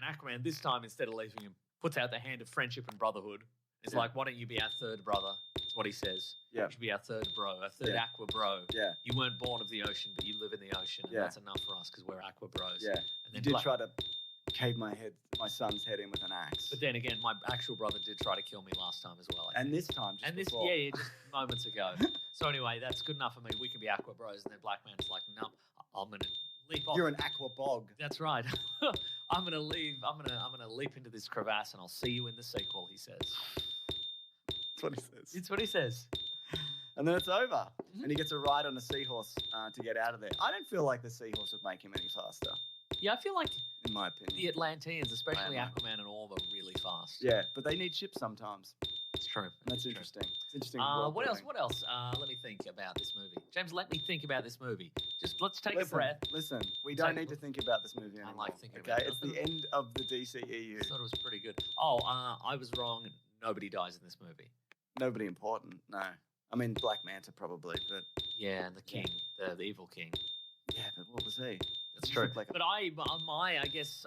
And Aquaman, this time, instead of leaving him, puts out the hand of friendship and brotherhood. It's like, why don't you be our third brother? That's what he says. Yeah. You should be our third bro, our third aqua bro. Yeah. You weren't born of the ocean, but you live in the ocean. And that's enough for us because we're aqua bros. Yeah. And You then did try to cave my son's head in with an axe. But then again, my actual brother did try to kill me last time as well. I think. This time, just before. Just moments ago. So anyway, that's good enough for me. We can be aqua bros. And then Black Man's like, no, I'm going to leap off. You're an aqua bog. That's right. I'm going to leave. I'm going to leap into this crevasse and I'll see you in the sequel, he says. That's what he says. It's what he says. And then it's over. And he gets a ride on a seahorse to get out of there. I don't feel like the seahorse would make him any faster. Yeah, I feel like in my opinion, the Atlanteans, especially Aquaman and Orm, are really fast. Yeah, but they need ships sometimes. It's true. And that's interesting. It's interesting. What else? What else? Let me think about this movie. James, let me think about this movie. Just let's take a breath. Listen, we don't need to think about this movie anymore. I like thinking about it. It's the end of the DCEU. I thought it was pretty good. Oh, I was wrong. Nobody dies in this movie. Nobody important, no. I mean, Black Manta probably, but... Yeah, and the king, the evil king. Yeah, but what was he? That's true. But I guess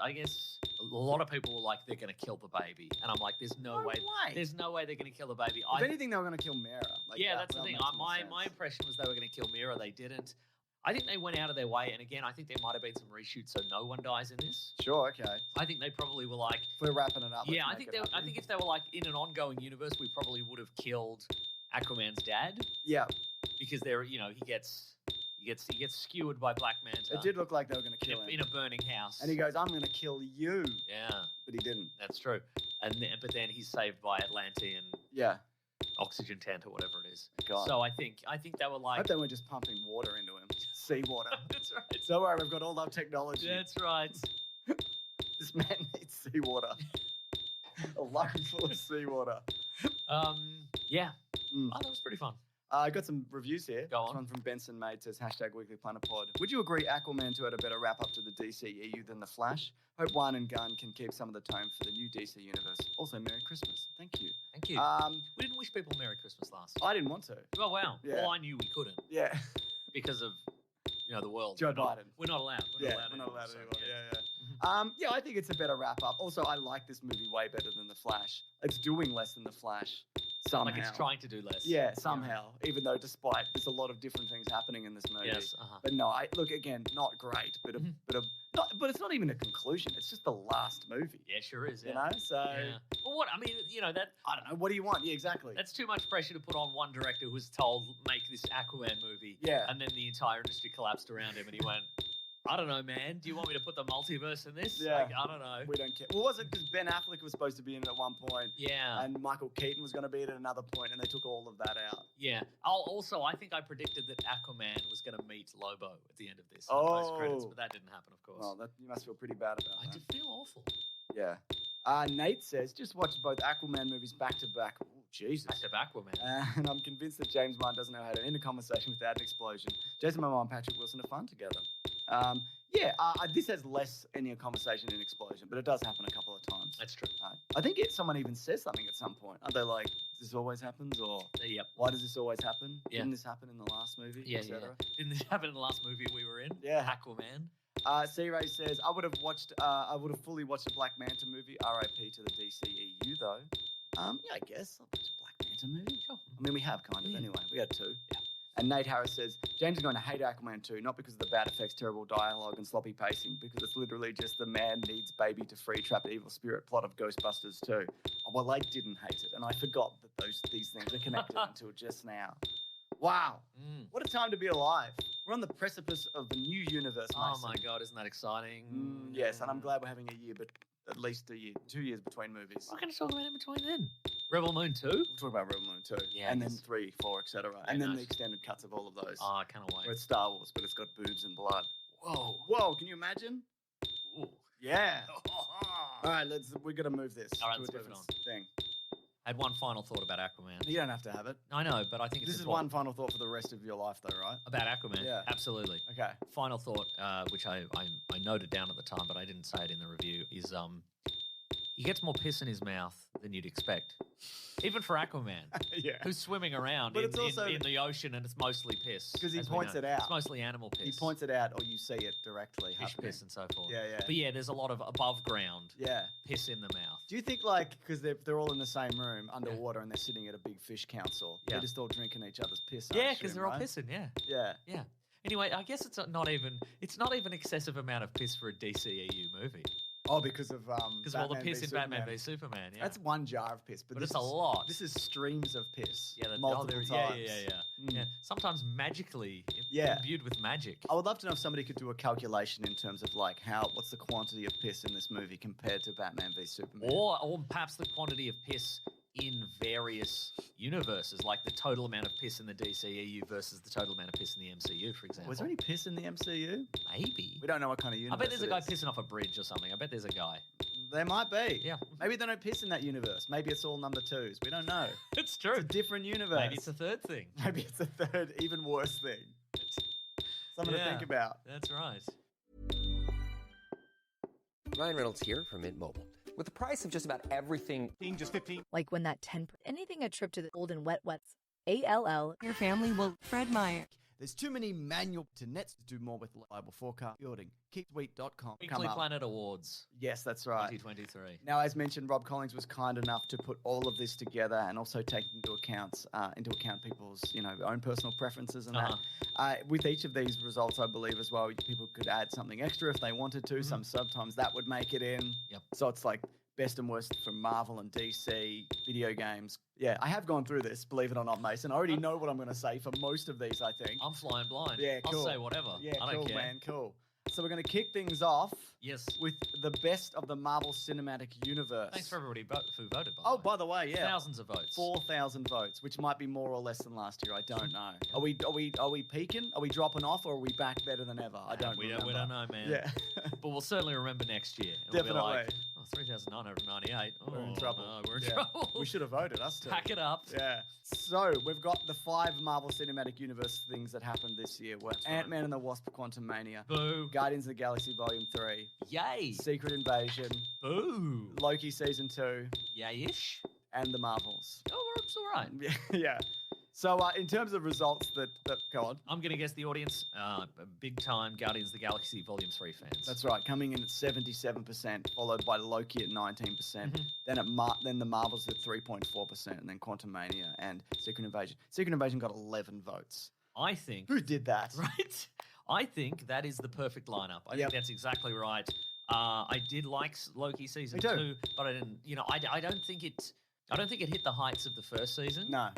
a lot of people were like, they're going to kill the baby, and I'm like, there's no way. There's no way they're going to kill the baby. If anything, they were going to kill Mera. That's the thing. My impression was they were going to kill Mera. They didn't. I think they went out of their way, and again, I think there might have been some reshoots, so no one dies in this. Sure, okay. I think they probably were like, if we're wrapping it up. Yeah, I think if they were like in an ongoing universe, we probably would have killed Aquaman's dad. Yeah, because he gets skewered by Black Manta. It did look like they were going to kill him in a burning house, and he goes, "I'm going to kill you." Yeah, but he didn't. That's true. But then he's saved by Atlantean. Yeah. Oxygen tent or whatever it is. God. So I think they were like... I hope they were just pumping water into him. Seawater. That's right. Don't worry, we've got all that technology. That's right. This man needs seawater. A lung full of seawater. Yeah. Oh, that was pretty fun. I got some reviews here. Go on. This one from Benson Made says, #WeeklyPlanetPod. Would you agree Aquaman 2 had a better wrap-up to the DCEU than The Flash? Hope One and Gunn can keep some of the tone for the new DC universe. Also, Merry Christmas. Thank you. Thank you. We didn't wish people Merry Christmas last time. I didn't want to. Oh, wow. Yeah. Well, I knew we couldn't. Yeah. Because of... the world. Joe Biden. We're not allowed. We're not allowed anymore. Yeah, I think it's a better wrap-up. Also, I like this movie way better than The Flash. It's doing less than The Flash. Somehow. Like it's trying to do less. Yeah, somehow. Even though despite there's a lot of different things happening in this movie. Yes, But no, look, again, not great, but but it's not even a conclusion. It's just the last movie. Yeah, sure is. Yeah. So... Yeah. Well, what, I mean, that... I don't know. What do you want? Yeah, exactly. That's too much pressure to put on one director who was told, make this Aquaman movie. Yeah. And then the entire industry collapsed around him and he went... I don't know, man. Do you want me to put the multiverse in this? Yeah. Like, I don't know. We don't care. Well, was it because Ben Affleck was supposed to be in it at one point? Yeah. And Michael Keaton was going to be in it at another point, and they took all of that out. Yeah. Also, I think I predicted that Aquaman was going to meet Lobo at the end of this. Post-credits, but that didn't happen, of course. Well, you must feel pretty bad about that. I did feel awful. Yeah. Nate says, just watch both Aquaman movies back to back. Oh, Jesus. Back to back, Aquaman. And I'm convinced that James Bond doesn't know how to end a conversation without an explosion. Jason Momoa and Patrick Wilson are fun together. This has less in a conversation and explosion, but it does happen a couple of times. That's true. I think someone even says something at some point. Are they like, this always happens? Or yep. Why does this always happen? Yeah. Didn't this happen in the last movie? Yeah. Didn't this happen in the last movie we were in? Yeah. Aquaman. C-Ray says, I would have fully watched a Black Manta movie. RIP to the DCEU, though. I guess I'll watch a Black Manta movie. Sure. I mean, we have kind of anyway. We had two. Yeah. And Nate Harris says, James is going to hate Aquaman 2, not because of the bad effects, terrible dialogue, and sloppy pacing, because it's literally just the man needs baby to free trapped evil spirit plot of Ghostbusters 2. Well, I didn't hate it, and I forgot that these things are connected until just now. Wow. What a time to be alive. We're on the precipice of the new universe, Mason. Oh, my God. Isn't that exciting? Yes, and I'm glad we're having a year, but at least 2 years between movies. What can I talk about in between then? Rebel Moon 2? We'll talk about Rebel Moon 2. Yeah, and then 3, 4, etc. And then the extended cuts of all of those. Oh, I cannot wait. Where it's Star Wars, but it's got boobs and blood. Whoa, can you imagine? Ooh. Yeah. All right, we're going to move this all right, to let's a move it different thing. I had one final thought about Aquaman. You don't have to have it. I know, but I think it's This is important. one final thought for the rest of your life, though, right? About Aquaman? Yeah. Absolutely. Okay. Final thought, which I noted down at the time, but I didn't say it in the review, is he gets more piss in his mouth than you'd expect. Even for Aquaman, Yeah. who's swimming around But in, it's also- in the ocean and it's mostly piss. 'Cause he as we points know. it out. It's mostly animal piss. He points it out, or you see it directly. fish happening. piss and so forth. Yeah, yeah. But yeah, there's a lot of above ground Yeah. piss in the mouth. Do you think, like, because they're all in the same room underwater and they're sitting at a big fish council, Yeah. they're just all drinking each other's piss? I Yeah, because assume, they're all right? pissing. Yeah, Yeah. yeah. Anyway, I guess it's not even excessive amount of piss for a DCEU movie Oh, because of because of all the Batman piss v in Batman Superman. v Superman. Yeah, That's one jar of piss, but but this it's a is- lot. This is streams of piss. Yeah, multiple times. Yeah. Mm. Yeah, sometimes magically Yeah. imbued with magic. I would love to know if somebody could do a calculation in terms of like what's the quantity of piss in this movie compared to Batman v Superman. Or perhaps the quantity of piss in various universes, like the total amount of piss in the DCEU versus the total amount of piss in the MCU, for example. Was there any piss in the MCU? Maybe. We don't know what kind of universe. I bet there's a it guy is. pissing off a bridge or something. I bet there's a guy. There might be. Yeah. Maybe they don't piss in that universe. Maybe it's all number twos. We don't know. It's true. It's a different universe. Maybe it's a third thing. Maybe it's a third, even worse thing. Something to Yeah. think about. That's right. Ryan Reynolds here from Mint Mobile. With the price of just about everything being just 15. Like when that 10, anything a trip to the old and wet wets. ALL. Your family will. Fred Meyer. There's too many manual to nets to do more with reliable forecast building. KeepSweet.com. Weekly Planet Awards Yes, that's right. 2023. Now, as mentioned, Rob Collins was kind enough to put all of this together and also take into account people's own personal preferences and Uh-huh. that. With each of these results, I believe as well, people could add something extra if they wanted to. Sometimes that would make it in. Yep. So it's like best and worst from Marvel and DC video games. Yeah, I have gone through this, believe it or not, Mason. I already know what I'm going to say for most of these, I think. I'm flying blind. Yeah, cool. I'll say whatever. Yeah, I don't cool, care. man, cool. So we're going to kick things off Yes. with the best of the Marvel Cinematic Universe. Thanks for everybody who voted. Oh, by the way, yeah, thousands of votes. 4,000 votes, which might be more or less than last year. I don't know. Are we peaking? Are we dropping off, or are we back better than ever? I don't. We remember. don't know, man. Yeah, But we'll certainly remember next year. And We'll be Definitely. like, 3,998. we're in Oh, trouble. No, we're in Yeah. trouble. We should have voted us too. Pack it up. Yeah. So we've got the 5 Marvel Cinematic Universe things that happened this year. Were right. Ant-Man and the Wasp: Quantumania, Boo. Guardians of the Galaxy Volume 3, Yay. Secret Invasion, Boo. Loki Season 2, Yay-ish. and the Marvels. Oh, it's all right. Yeah. So in terms of results that go on. I'm going to guess the audience, big time Guardians of the Galaxy Volume 3 fans. That's right, coming in at 77%, followed by Loki at 19%. Then the Marvels at 3.4%, and then Quantumania and Secret Invasion. Secret Invasion got 11 votes. I think, Who did that? right? I think that is the perfect lineup. I Yep. think that's exactly right. I did like Loki Season Me too. 2, but I didn't, I don't think it hit the heights of the first season. No,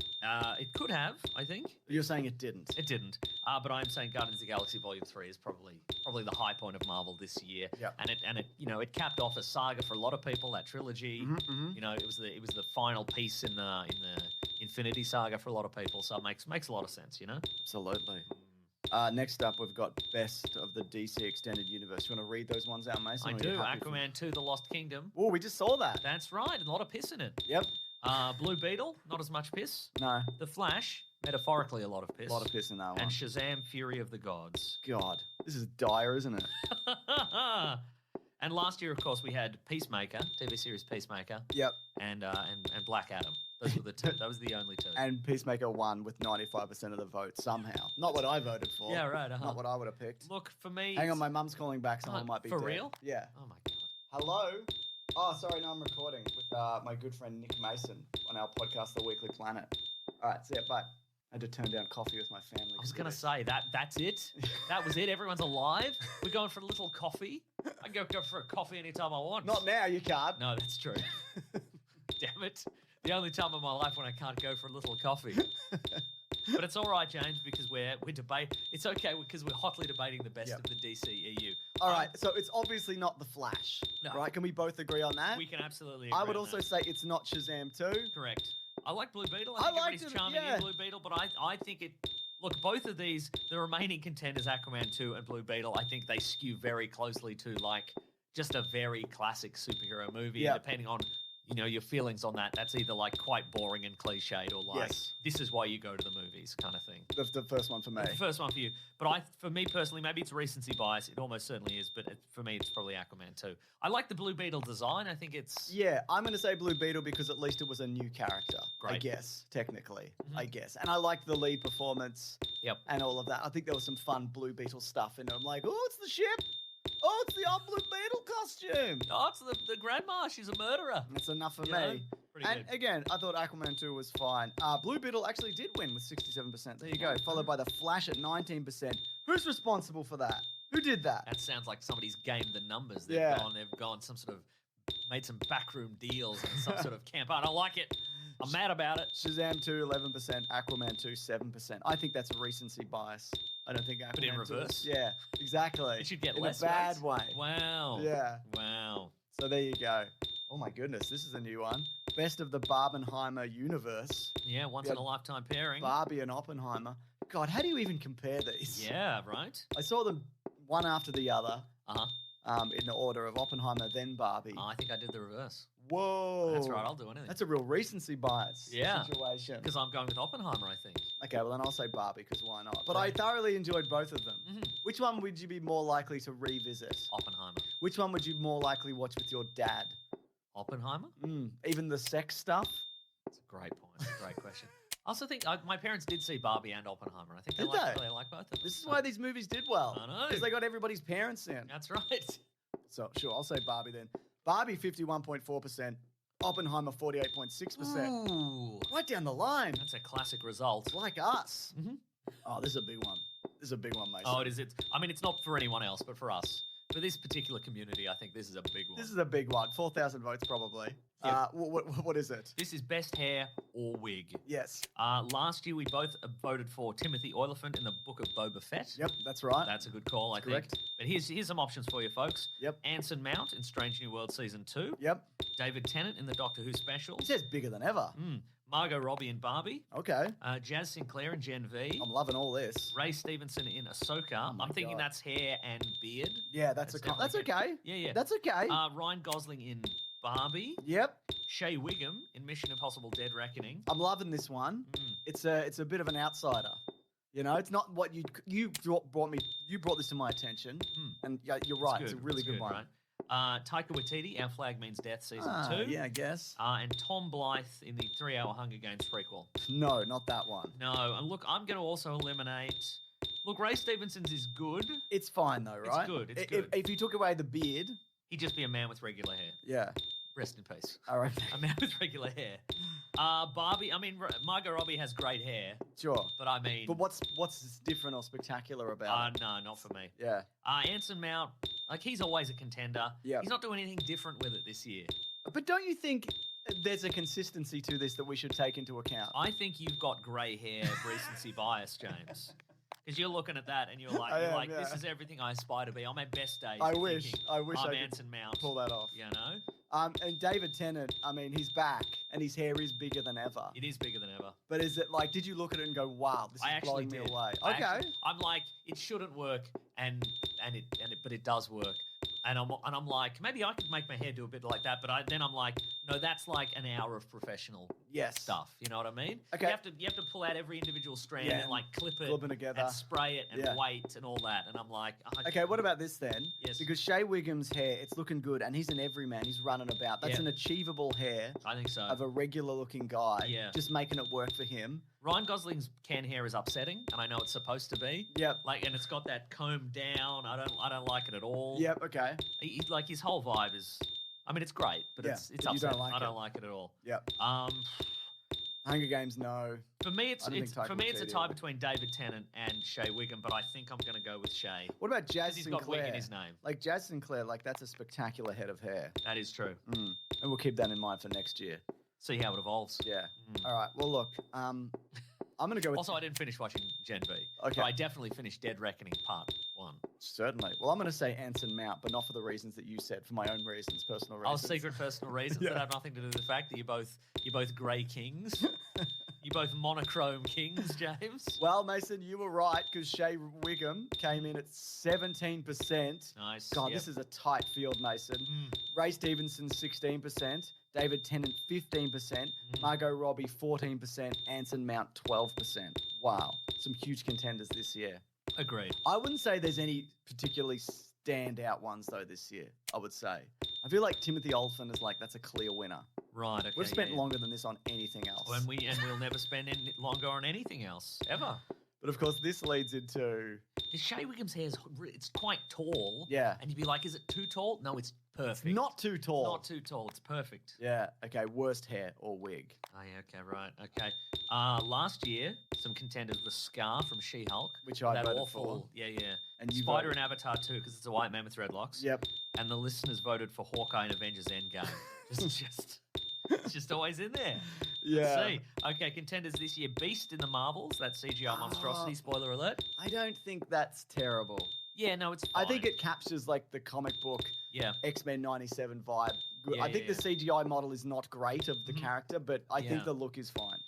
It could have, I think. you're saying it didn't. It didn't. But I'm saying Guardians of the Galaxy Volume 3 is probably the high point of Marvel this year. Yep. And it capped off a saga for a lot of people, that trilogy. It was the final piece in the Infinity Saga for a lot of people, so it makes a lot of sense, Absolutely. Next up, we've got Best of the DC Extended Universe. You want to read those ones out, Mason? I or are you do. happy for- Aquaman 2: The Lost Kingdom. Oh, we just saw that. That's right, and a lot of piss in it. Yep. Blue Beetle, not as much piss. No, The Flash, metaphorically a lot of piss. a lot of piss in that one. And Shazam: Fury of the Gods. God, this is dire, isn't it? And last year, of course, we had Peacemaker, TV series Peacemaker, Yep. and Black Adam. Those were the two. That was the only two. And Peacemaker won with 95% of the vote somehow. Not what I voted for. Yeah, right, Not what I would have picked. Look, for me... Hang on, my mum's calling back. Someone might be for dead. real? Yeah. Oh, my God. Hello? Oh, sorry, no, I'm recording with my good friend Nick Mason on our podcast, The Weekly Planet. All right, see ya, bye. I had to turn down coffee with my family. I was going to say, that's it? That was it? Everyone's alive? We're going for a little coffee? I can go for a coffee anytime I want. Not now, you can't. No, that's true. Damn it. The only time in my life when I can't go for a little coffee. But it's all right, James, because we're debate. It's okay because we're hotly debating the best Yep. of the DCEU. All right, so it's obviously not The Flash, No. right? Can we both agree on that? We can absolutely I agree would on also that. say it's not Shazam 2. Correct. I like Blue Beetle. I I think liked everybody's it, charming yeah. in Blue Beetle, but I think it... Look, both of these, the remaining contenders, Aquaman 2 and Blue Beetle, I think they skew very closely to, like, just a very classic superhero movie. Yeah. And depending on your feelings on that. That's either like quite boring and cliched, or like Yes. this is why you go to the movies kind of thing. The first one for me. The first one for you, but for me personally, maybe it's recency bias. It almost certainly is, but for me, it's probably Aquaman 2. I like the Blue Beetle design. I think it's Yeah, I'm going to say Blue Beetle because at least it was a new character. I Great. guess, technically. I guess. And I liked the lead performance Yep. and all of that. I think there was some fun Blue Beetle stuff in it. I'm like, oh, it's the ship. Oh, it's the old Blue Beetle costume. Oh, it's the grandma. She's a murderer. That's enough for You know? me. Pretty And good. again, I thought Aquaman 2 was fine. Blue Beetle actually did win with 67%. There you go. Followed by The Flash at 19%. Who's responsible for that? Who did that? That sounds like somebody's gamed the numbers. Yeah. They've gone some sort of made some backroom deals and some sort of camp. I don't like it. I'm mad about it. Shazam 2, 11%. Aquaman 2, 7%. I think that's a recency bias. I don't think Aquaman But in 2 is- reverse? Yeah, exactly. It should get in less a bad votes. way. Wow. Yeah. Wow. So there you go. Oh my goodness, this is a new one. Best of the Barbenheimer universe. Yeah, once Yeah. in a lifetime pairing. Barbie and Oppenheimer. God, how do you even compare these? Yeah, right. I saw them one after the other Uh-huh. in the order of Oppenheimer, then Barbie. I think I did the reverse. Whoa. That's right, I'll do anything. That's a real recency bias Yeah. situation. Because I'm going with Oppenheimer, I think. Okay, well then I'll say Barbie because why not? But I thoroughly enjoyed both of them. Mhm. Which one would you be more likely to revisit? Oppenheimer. Which one would you more likely watch with your dad? Oppenheimer? Even the sex stuff? That's a great point. That's a great question. I also think my parents did see Barbie and Oppenheimer. I think Did they like both of them. This is why these movies did well. I know. Because they got everybody's parents in. That's right. So, sure, I'll say Barbie then. Barbie, 51.4%. Oppenheimer, 48.6%. Ooh. Right down the line. That's a classic result. Like us. Mhm. Oh, this is a big one. This is a big one, Mason. Oh, it is. It's not for anyone else, but for us. For this particular community, I think this is a big one. This is a big one. 4,000 votes, probably. Yep. What is it? This is best hair or wig. Yes. Last year, we both voted for Timothy Olyphant in the Book of Boba Fett. Yep, that's right. That's a good call, I Correct. think. But here's some options for you, folks. Yep. Anson Mount in Strange New World Season 2. Yep. David Tennant in the Doctor Who specials. It says bigger than ever. Margot Robbie in Barbie. Okay. Jazz Sinclair in Gen V. I'm loving all this. Ray Stevenson in Ahsoka. my I'm thinking God. that's hair and beard. Yeah, that's That's okay. definitely Yeah, yeah. That's okay. Ryan Gosling in Barbie. Yep. Shay Wiggum in Mission Impossible: Dead Reckoning. I'm loving this one. Mm. It's a bit of an outsider. You know, it's not what you brought this to my attention, and yeah, you're right. It's a really good one. Right? Taika Waititi, Our Flag Means Death, Season 2. Yeah, I guess. And Tom Blythe in the 3-hour Hunger Games prequel. No, not that one. No, and look, I'm going to also eliminate. Look, Ray Stevenson's is good. It's fine though, It's right? good, it's If- good. If you took away the beard, He'd just be a man with regular hair. yeah. Rest in peace. All right. A man with regular hair. Barbie, I mean, Margot Robbie has great hair, Sure. but I mean. But what's different or spectacular about it? No, not for me. Yeah. Anson Mount, like, he's always a contender. Yeah. He's not doing anything different with it this year. But don't you think there's a consistency to this that we should take into account? I think you've got grey hair recency bias, James. Because you're looking at that and you're like, I am, this yeah. is everything I aspire to be. On my best days. I I'm wish thinking, I I'm could Anson Mount. pull that off. You know? And David Tennant, I mean, he's back and his hair is bigger than ever. It is bigger than ever. But is it like, did you look at it and go, wow, this is I actually blowing did. me away? I Okay. actually- I'm like, it shouldn't work, but it does work. And I'm like, maybe I could make my hair do a bit like that, but then I'm like, no, that's like an hour of professional Yes. stuff. You know what I mean? Okay. You have to pull out every individual strand Yeah, and like clip it glue them together. and spray it and Yeah. wait and all that. And I'm like, Okay, what about this then? Yes. Because Shay Wiggum's hair, it's looking good, and he's an everyman. He's running about. That's Yeah. an achievable hair I think so. of a regular-looking guy. Yeah. Just making it work for him. Ryan Gosling's can hair is upsetting, and I know it's supposed to be. Yep. Like, and it's got that comb down. I don't like it at all. Yep. Okay. Like his whole vibe is. I mean, it's great, but Yeah, it's but you don't upsetting. like I it. don't like it at all. Yep. Hunger Games, no. For me, it's I don't think Taika for me it's a Waititi tie will. between David Tennant and Shay Wiggum, but I think I'm going to go with Shay. What about Jazz Because he's got Wig Sinclair? in his name. Like Jazz Sinclair, like that's a spectacular head of hair. That is true. And we'll keep that in mind for next year. See how it evolves. Yeah. All right. Well, look. I'm gonna go with Also, I didn't finish watching Gen V. Okay. But I definitely finished Dead Reckoning Part 1. certainly. Well, I'm gonna say Anson Mount, but not for the reasons that you said. For my own reasons, personal Oh, reasons. secret personal reasons Yeah. that have nothing to do with the fact that you're both grey kings. You're both monochrome kings, James. Well, Mason, you were right because Shay Wiggum came in at 17%. Nice. God, Yep. this is a tight field, Mason. Ray Stevenson, 16%. David Tennant 15%, Margot Robbie 14%, Anson Mount 12%. Wow, some huge contenders this year. Agreed. I wouldn't say there's any particularly standout ones though this year. I would say I feel like Timothy Olyphant is like that's a clear winner. Right. Okay. We've spent yeah. longer than this on anything else. And we'll never spend any longer on anything else ever. But of course, this leads into Shea Wiggum's hair it's quite tall. Yeah. And you'd be like, is it too tall? No, it's perfect. not too tall. Not too tall. It's perfect. Yeah. Okay. Worst hair or wig. Oh, yeah, okay, right. Okay. Last year, some contenders were Scar from She-Hulk. Which I that voted awful, for. Yeah, yeah. And you Spider voted- and Avatar too, because it's a white man with dreadlocks. Yep. And the listeners voted for Hawkeye and Avengers Endgame. It's just always in there. Yeah. Let's see. Okay, contenders this year: Beast in the Marvels. That CGI monstrosity. Spoiler alert. I don't think that's terrible. Yeah, no, it's fine. I think it captures like the comic book Yeah. X-Men 97 vibe. Yeah, I think yeah, the CGI model is not great of the character, but I Yeah. think the look is fine.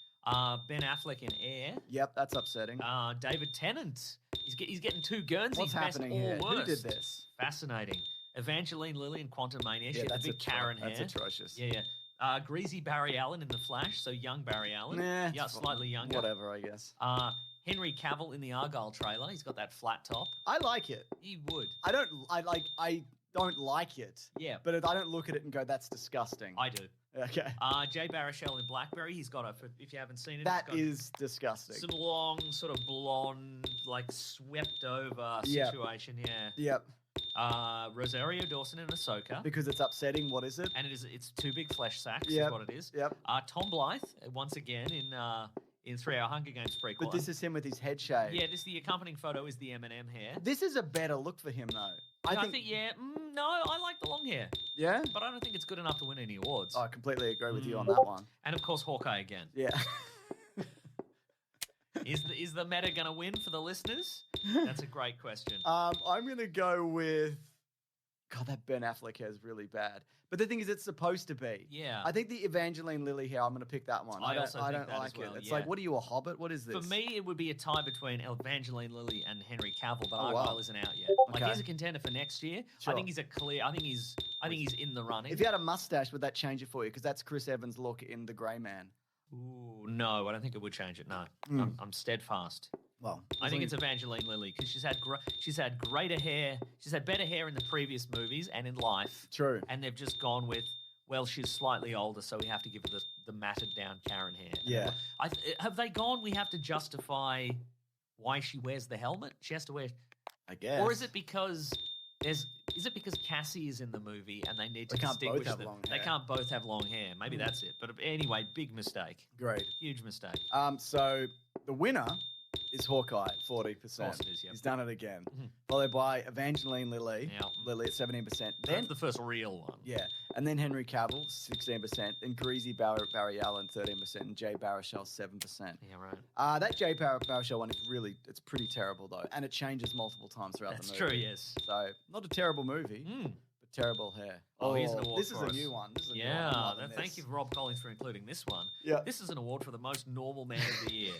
Ben Affleck in Air. Yep, that's upsetting. David Tennant. He's getting two Guernseys. What's happening here? Or Who worse. did this? Fascinating. Evangeline Lilly in Quantum Mania. She Yeah, had the that's big Karen hair. That's atrocious. Yeah, yeah. Greasy Barry Allen in The Flash, so young Barry Allen. Nah, Yeah, it's fine. slightly younger. Whatever, I guess. Henry Cavill in the Argyle trailer. He's got that flat top. I like it. He would. I don't like it. Yeah. But I don't look at it and go, that's disgusting. I do. Okay. Jay Baruchel in Blackberry. He's got if you haven't seen it, That he's got is disgusting. some long, sort of blonde, like swept over Yeah. situation. Yeah. Yep. Rosario Dawson in Ahsoka. Because it's upsetting. What is it? And it's two big flesh sacks Yep. is what it is. Yep. Tom Blythe once again in 3 Hour Hunger Games prequel. But this is him with his head shaved. yeah. The accompanying photo is the Eminem hair. This is a better look for him, though. I think no, I like the long hair, Yeah? but I don't think it's good enough to win any awards. I completely agree with you on that one. And of course, Hawkeye again. Yeah. Is the meta going to win for the listeners? That's a great question. I'm going to go with... God, that Ben Affleck hair is really bad. But the thing is, it's supposed to be. Yeah. I think the Evangeline Lilly hair, I'm going to pick that one. I don't, also I think don't that as like well, it. It's yeah. like, what are you, a hobbit? What is this? For me, it would be a tie between Evangeline Lilly and Henry Cavill, but Oh, Argyle wow. isn't out yet. Like Okay. he's a contender for next year. Sure. I think he's I think he's in the running. If you had a mustache, would that change it for you? Because that's Chris Evans' look in The Grey Man. Ooh, no, I don't think it would change it. No, Mm. I'm steadfast. Well, I think it's Evangeline Lilly because she's had greater hair. She's had better hair in the previous movies and in life. True. And they've just gone with, well, she's slightly older, so we have to give her the matted down Karen hair. Yeah. Have they gone? We have to justify why she wears the helmet. She has to wear, I guess. or is it because is it because Cassie is in the movie and they need to They can't both distinguish have them? long They hair. can't both have long hair. Maybe that's it. But anyway, big mistake. Great. Huge mistake. So the winner is Hawkeye, 40%. Of course it is, yep. He's done it again. Mhm. Followed by Evangeline Lilly. Yeah. Lilly at 17%. Then, That's the first real one. yeah. And then Henry Cavill, 16%. Then Greasy Barry Allen, 13%. And Jay Baruchel, 7%. Yeah, right. That Jay Baruchel one is it's pretty terrible, though. And it changes multiple times throughout That's the movie. true, yes. So, not a terrible movie, Mm. but terrible hair. Oh, here's an award This is for a us. new one. This is a new one. Yeah, I'm loving thank this. you, Rob Collins, for including this one. Yeah. This is an award for the most normal man of the year.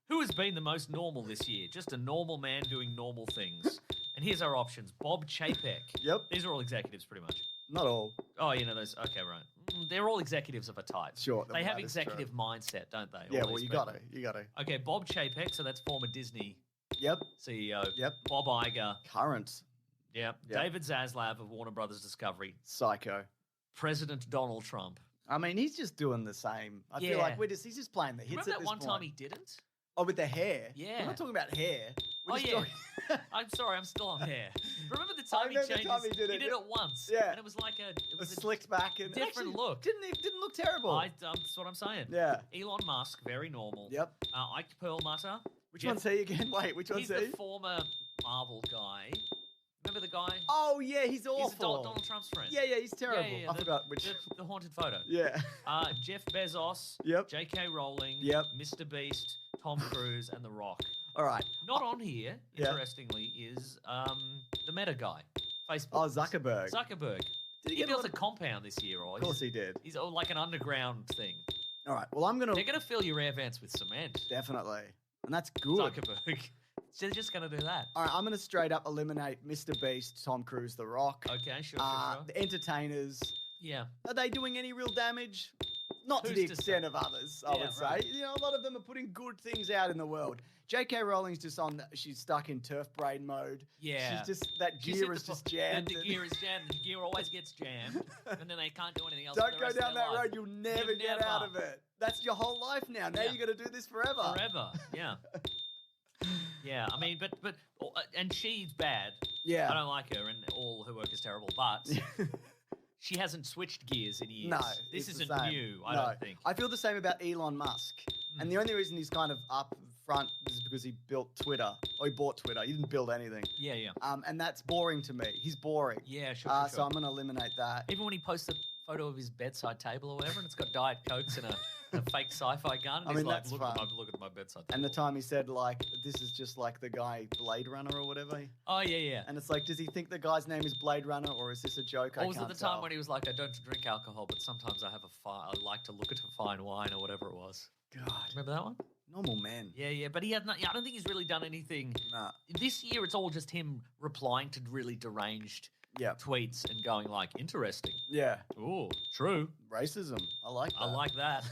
Who has been the most normal this year? Just a normal man doing normal things. And here's our options. Bob Chapek. Yep. These are all executives, pretty much. Not all. Oh, you know those. Okay, right. They're all executives of a type. Sure, They have that is true. executive mindset, don't they? Yeah, all well, these you people? got to. You got to. Okay, Bob Chapek, so that's former Disney Yep. CEO. Yep. Bob Iger. Current Yep. Yep. David Zaslav of Warner Brothers Discovery. psycho. President Donald Trump. I mean, he's just doing the same. I feel Yeah. like he's just playing the hits Remember at that this one point. time he didn't? Oh, with the hair. Yeah. We're not talking about hair. We're Oh, just yeah. talking- I'm sorry, I'm still on hair. Remember the time he remember the changed time his- he did it, He did yeah. it once. Yeah. And it was like it the was a slicked back and different actually look. Didn't look terrible. That's what I'm saying. Yeah. Elon Musk, very normal. Yep. Ike Perlmutter. Which Jeff- one's he again? Wait, which one's He's he? the former Marvel guy. Remember the guy? Oh yeah, he's awful. He's Donald Trump's friend. Yeah, he's terrible. Yeah, I forgot which. The haunted photo. Yeah. Jeff Bezos. Yep. J.K. Rowling. Yep. Mr. Beast. Tom Cruise and The Rock. All right. Not on here, Yeah. interestingly, is the Meta guy. Facebook. Oh, Zuckerberg. Zuckerberg. Did He get built lot a compound this year, or Of course he did. he's like an underground thing. All right. Well, I'm gonna They're going to fill your air vents with cement. definitely, and that's good. Zuckerberg. They're just going to do that. All right. I'm gonna straight up eliminate Mr. Beast, Tom Cruise, The Rock. Okay, sure. The entertainers. Yeah. Are they doing any real damage? Not to Who's the to extent say? of others, I Yeah, would say. right. You know, a lot of them are putting good things out in the world. J.K. Rowling's just she's stuck in turf brain mode. Yeah. She's just, that She's gear hit is the just po- jammed. The gear is jammed. The gear always gets jammed, and then they can't do anything else. Don't for the go rest of down their that life. road. You'll never You get out never. of it. That's your whole life now. Now Yeah. you're going to do this forever. Forever. Yeah. Yeah. I mean, but and she's bad. Yeah. I don't like her, and all her work is terrible. But she hasn't switched gears in years. No, this it's the isn't same. new. I No. don't think. I feel the same about Elon Musk. And the only reason he's kind of up front is because he built Twitter. Or he bought Twitter. He didn't build anything. Yeah. Yeah. And that's boring to me. He's boring. Yeah. Sure. Sure, So sure. I'm going to eliminate that. Even when he posts a photo of his bedside table or whatever, and it's got Diet Cokes and a fake sci-fi gun, and I he's mean, like, that's look fun. at my bedside table. And the time he said, like, this is just like the guy Blade Runner or whatever. Oh yeah, yeah. And it's like, does he think the guy's name is Blade Runner or is this a joke? Or was it can't the time tell. when he was like, I don't drink alcohol, but sometimes I I like to look at a fine wine or whatever it was. God, Remember that one? normal men. Yeah, yeah. But he had not, I don't think he's really done anything. Nah. This year, it's all just him replying to really deranged Yeah. tweets and going like, interesting. Yeah. Oh, true. Racism. I like that. I like that.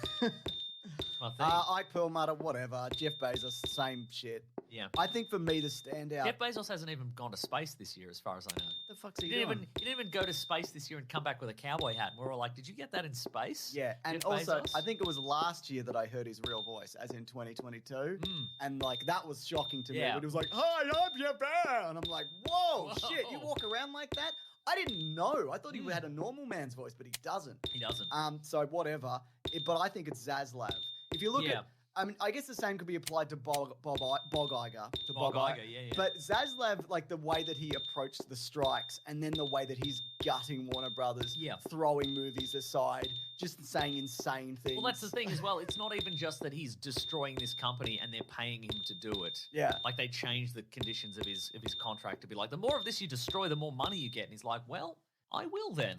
My thing. I Perlmutter, whatever. Jeff Bezos, same shit. yeah. I think for me, the standout. Jeff Bezos hasn't even gone to space this year, as far as I know. What the fuck's he He doing? didn't even go to space this year and come back with a cowboy hat. And we're all like, did you get that in space? Yeah, and Jeff also Bezos? I think it was last year that I heard his real voice, as in 2022, Mm. and like that was shocking to me. Yeah. When he was like, "Hi, I'm Jeff Bezos," and I'm like, "Whoa, shit! You Whoa. walk around like that?" I didn't know. I thought he Mm. had a normal man's voice, but he doesn't. He doesn't. So whatever. But I think it's Zaslav. If you look Yeah. at, I mean, I guess the same could be applied to Bog Iger. To Bob Iger. Iger, yeah, yeah. But Zaslav, like the way that he approached the strikes, and then the way that he's gutting Warner Brothers, Yeah. throwing movies aside, just saying insane things. Well, that's the thing as well. It's not even just that he's destroying this company and they're paying him to do it. Yeah. Like they changed the conditions of his contract to be like, the more of this you destroy, the more money you get. And he's like, well, I will then.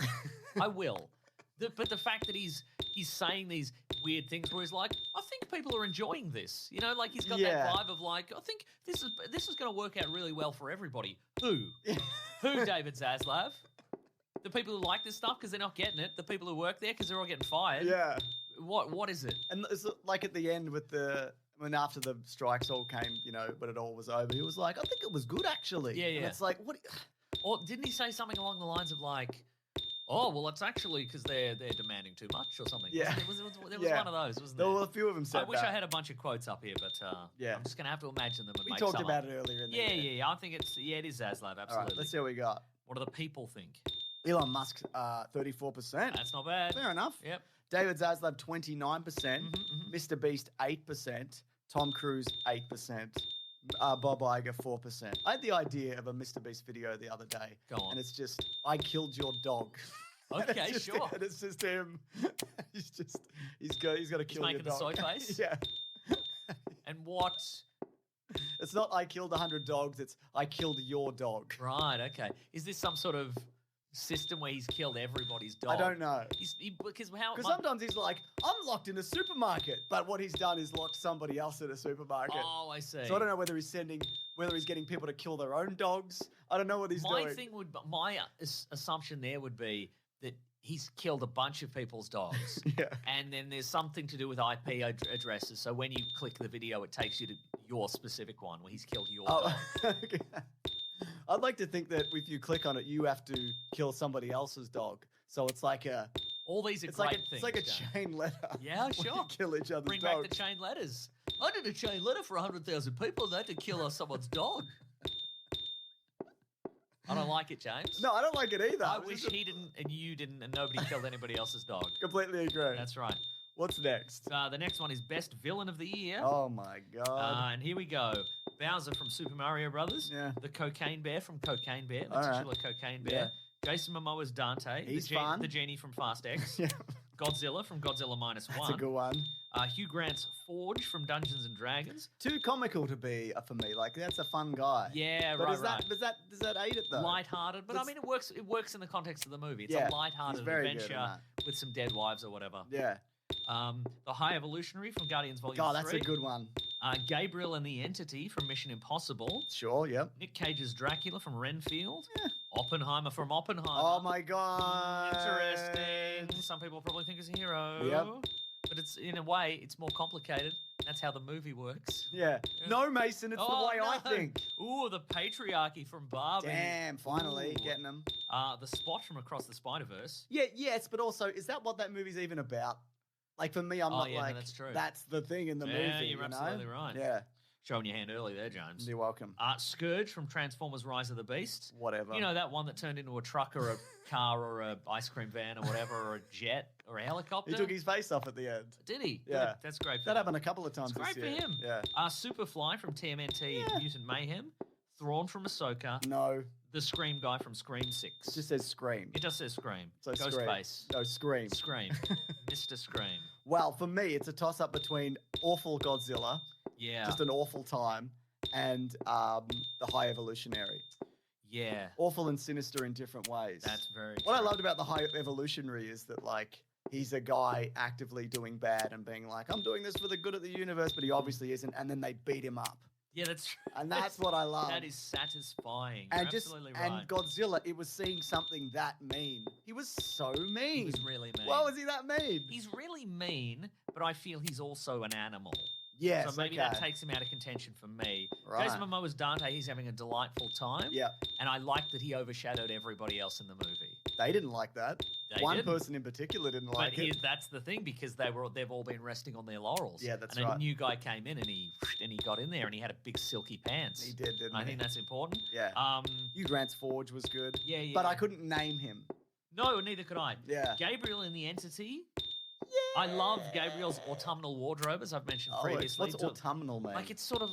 I will. But the fact that he's saying these weird things where he's like, I think people are enjoying this. You know, like he's got Yeah. that vibe of like, I think this is going to work out really well for everybody. Who? Who, David Zaslav? The people who like this stuff because they're not getting it. The people who work there because they're all getting fired. Yeah. What is it? And it's like at the end with when after the strikes all came, when it all was over, he was like, I think it was good actually. Yeah, And yeah. it's like, what? Or didn't he say something along the lines of like, oh, well, it's actually because they're demanding too much or something. Yeah. There was Yeah. one of those, wasn't There there? were a few of them said I wish that. I had a bunch of quotes up here, but Yeah. I'm just going to have to imagine them and We make talked some about up. it earlier in the Yeah, year. yeah. I think it is Zaslav, absolutely. All right, let's see what we got. What do the people think? Elon Musk, 34%. That's not bad. Fair enough. Yep. David Zaslav, 29%. Mr. Beast, 8%. Tom Cruise, 8%. Bob Iger, 4%. I had the idea of a Mr. Beast video the other day. Go on. And it's just, I killed your dog. And Okay, it's just, sure. And it's just him. he's got to kill your making the dog. soy face? Yeah. And what? It's not I killed 100 dogs, it's I killed your dog. Right, okay. Is this some sort of system where he's killed everybody's dog? I don't know. Because how? Because sometimes he's like, I'm locked in a supermarket. But what he's done is locked somebody else in a supermarket. Oh, I see. So I don't know whether he's getting people to kill their own dogs. I don't know what he's doing. My assumption there would be that he's killed a bunch of people's dogs. Yeah. And then there's something to do with IP addresses. So when you click the video, it takes you to your specific one where he's killed your dog. Okay. I'd like to think that if you click on it, you have to kill somebody else's dog. So it's like All these are it's great like things. it's like a James. chain letter. Yeah, where sure. You kill each other's Bring dogs. back the chain letters. I did a chain letter for 100,000 people and they had to kill someone's dog. I don't like it, James. No, I don't like it either. I It's wish just he didn't and you didn't and nobody killed anybody else's dog. completely agree. That's right. What's next? The next one is Best Villain of the Year. Oh my god. And here we go. Bowser from Super Mario Brothers. Yeah. The Cocaine Bear from Cocaine Bear. The All right. titular Cocaine Bear. Jason Momoa's Dante. He's the fun. The genie from Fast X. Yeah. Godzilla from Godzilla Minus That's One. a good one. Hugh Grant's Forge from Dungeons and Dragons. Too comical to be for me. Like that's a fun guy. Yeah, But right, does right. does that aid it though? Lighthearted, but I That's- mean it works in the context of the movie. It's Yeah, a lighthearted he's very good in adventure that. with some dead wives or whatever. Yeah. The High Evolutionary from Guardians Volume God, that's 3. a good one. Gabriel and the Entity from Mission Impossible. Sure. Yep. Nick Cage's Dracula from Renfield. Oppenheimer from Oppenheimer. Oh my god. Interesting. Some people probably think he's a hero. Yep. But it's in a way, it's more complicated. That's how the movie works. Yeah. No, Mason, it's the way I think. Ooh, the patriarchy from Barbie. Damn, finally Ooh. getting them. The Spot from Across the Spider-Verse. Yeah, yes, but also, is that what that movie's even about? Like, for me, I'm not yeah, no, like, that's true. that's the thing in the Yeah, movie, you're you know? absolutely right. Yeah, Showing your hand early there, James. you're welcome. Scourge from Transformers Rise of the Beast. Whatever. You know, that one that turned into a truck or a car or a ice cream van or whatever, or a jet or a helicopter. He took his face off at the end. Did he? Yeah. Good. That's great. For That him. happened a couple of times It's this great year. for him. Yeah. Superfly from TMNT Yeah. Mutant Mayhem. Thrawn from Ahsoka. No, The Scream guy from Scream 6. it just says Scream. It just says Scream. So Ghost Scream. Base. No, Scream. Scream. Mr. Scream. Well, for me, it's a toss-up between awful Godzilla, Yeah. just an awful time, and the High Evolutionary. Yeah. Awful and sinister in different ways. That's very What I true. loved about the High Evolutionary is that, like, he's a guy actively doing bad and being like, I'm doing this for the good of the universe, but he obviously isn't, and then they beat him up. Yeah, that's true. And that's what I love. That is satisfying. and You're just absolutely and right. Godzilla, it was seeing something that mean. He was so mean. He was really mean. Why was he that mean? He's really mean, but I feel he's also an animal. Yes, So maybe okay. that takes him out of contention for me. Right. Jason Momoa's Dante, he's having a delightful time. Yeah, And I like that he overshadowed everybody else in the movie. they didn't like that. They One didn't. person in particular didn't But like it. that's the thing, because they've all been resting on their laurels. Yeah, that's and right. a new guy came in and he got in there and he had a big silky pants. He did, didn't I he? think that's important. Yeah. Hugh Grant's Forge was good. Yeah, yeah. But I couldn't name him. No, neither could I. Yeah. Gabriel in the Entity. I love Gabriel's autumnal wardrobe, as I've mentioned previously. What's autumnal, man? Like it's sort of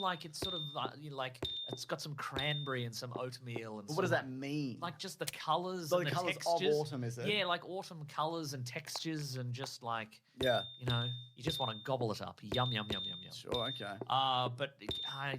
you know, like it's got some cranberry and some oatmeal and. But what does some, that mean? Like just the colours So and the the colours textures. of autumn, is it? Yeah, like autumn colours and textures and just like Yeah. you know, you just want to gobble it up. Yum yum yum yum yum. Sure. Okay. But I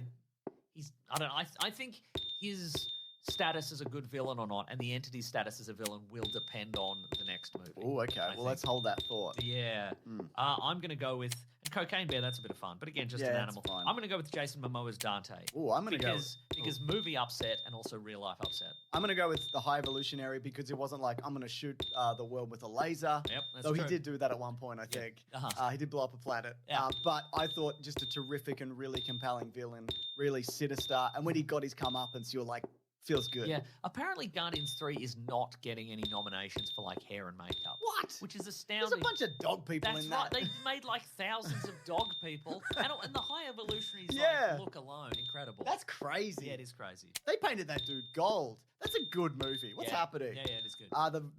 don't know. I think his status as a good villain or not, and the entity's status as a villain will depend on the next movie. Oh, okay. I Well, think. let's hold that thought. Yeah. Mm. I'm going to go with and Cocaine Bear. That's a bit of fun, but again, just Yeah, an that's animal. fine. I'm going to go with Jason Momoa's Dante. Oh, I'm gonna go. Because movie upset and also real life upset. I'm gonna go with the High Evolutionary because it wasn't like I'm gonna shoot the world with a laser. Yep, that's Though true. he did do that at one point, I Yeah. think. Uh-huh. He did blow up a planet. Yeah. But I thought just a terrific and really compelling villain, really sinister. And when he got his comeuppance, you're like, feels good. Yeah. Apparently, Guardians 3 is not getting any nominations for like hair and makeup. What? Which is There's astounding. a bunch of dog people That's in right. that. They made like thousands of dog people, and the High Evolutionaries Yeah. like look alone incredible. That's crazy. Yeah, it is crazy. They painted that dude gold. That's a good movie. What's Yeah. happening? Yeah, it is good.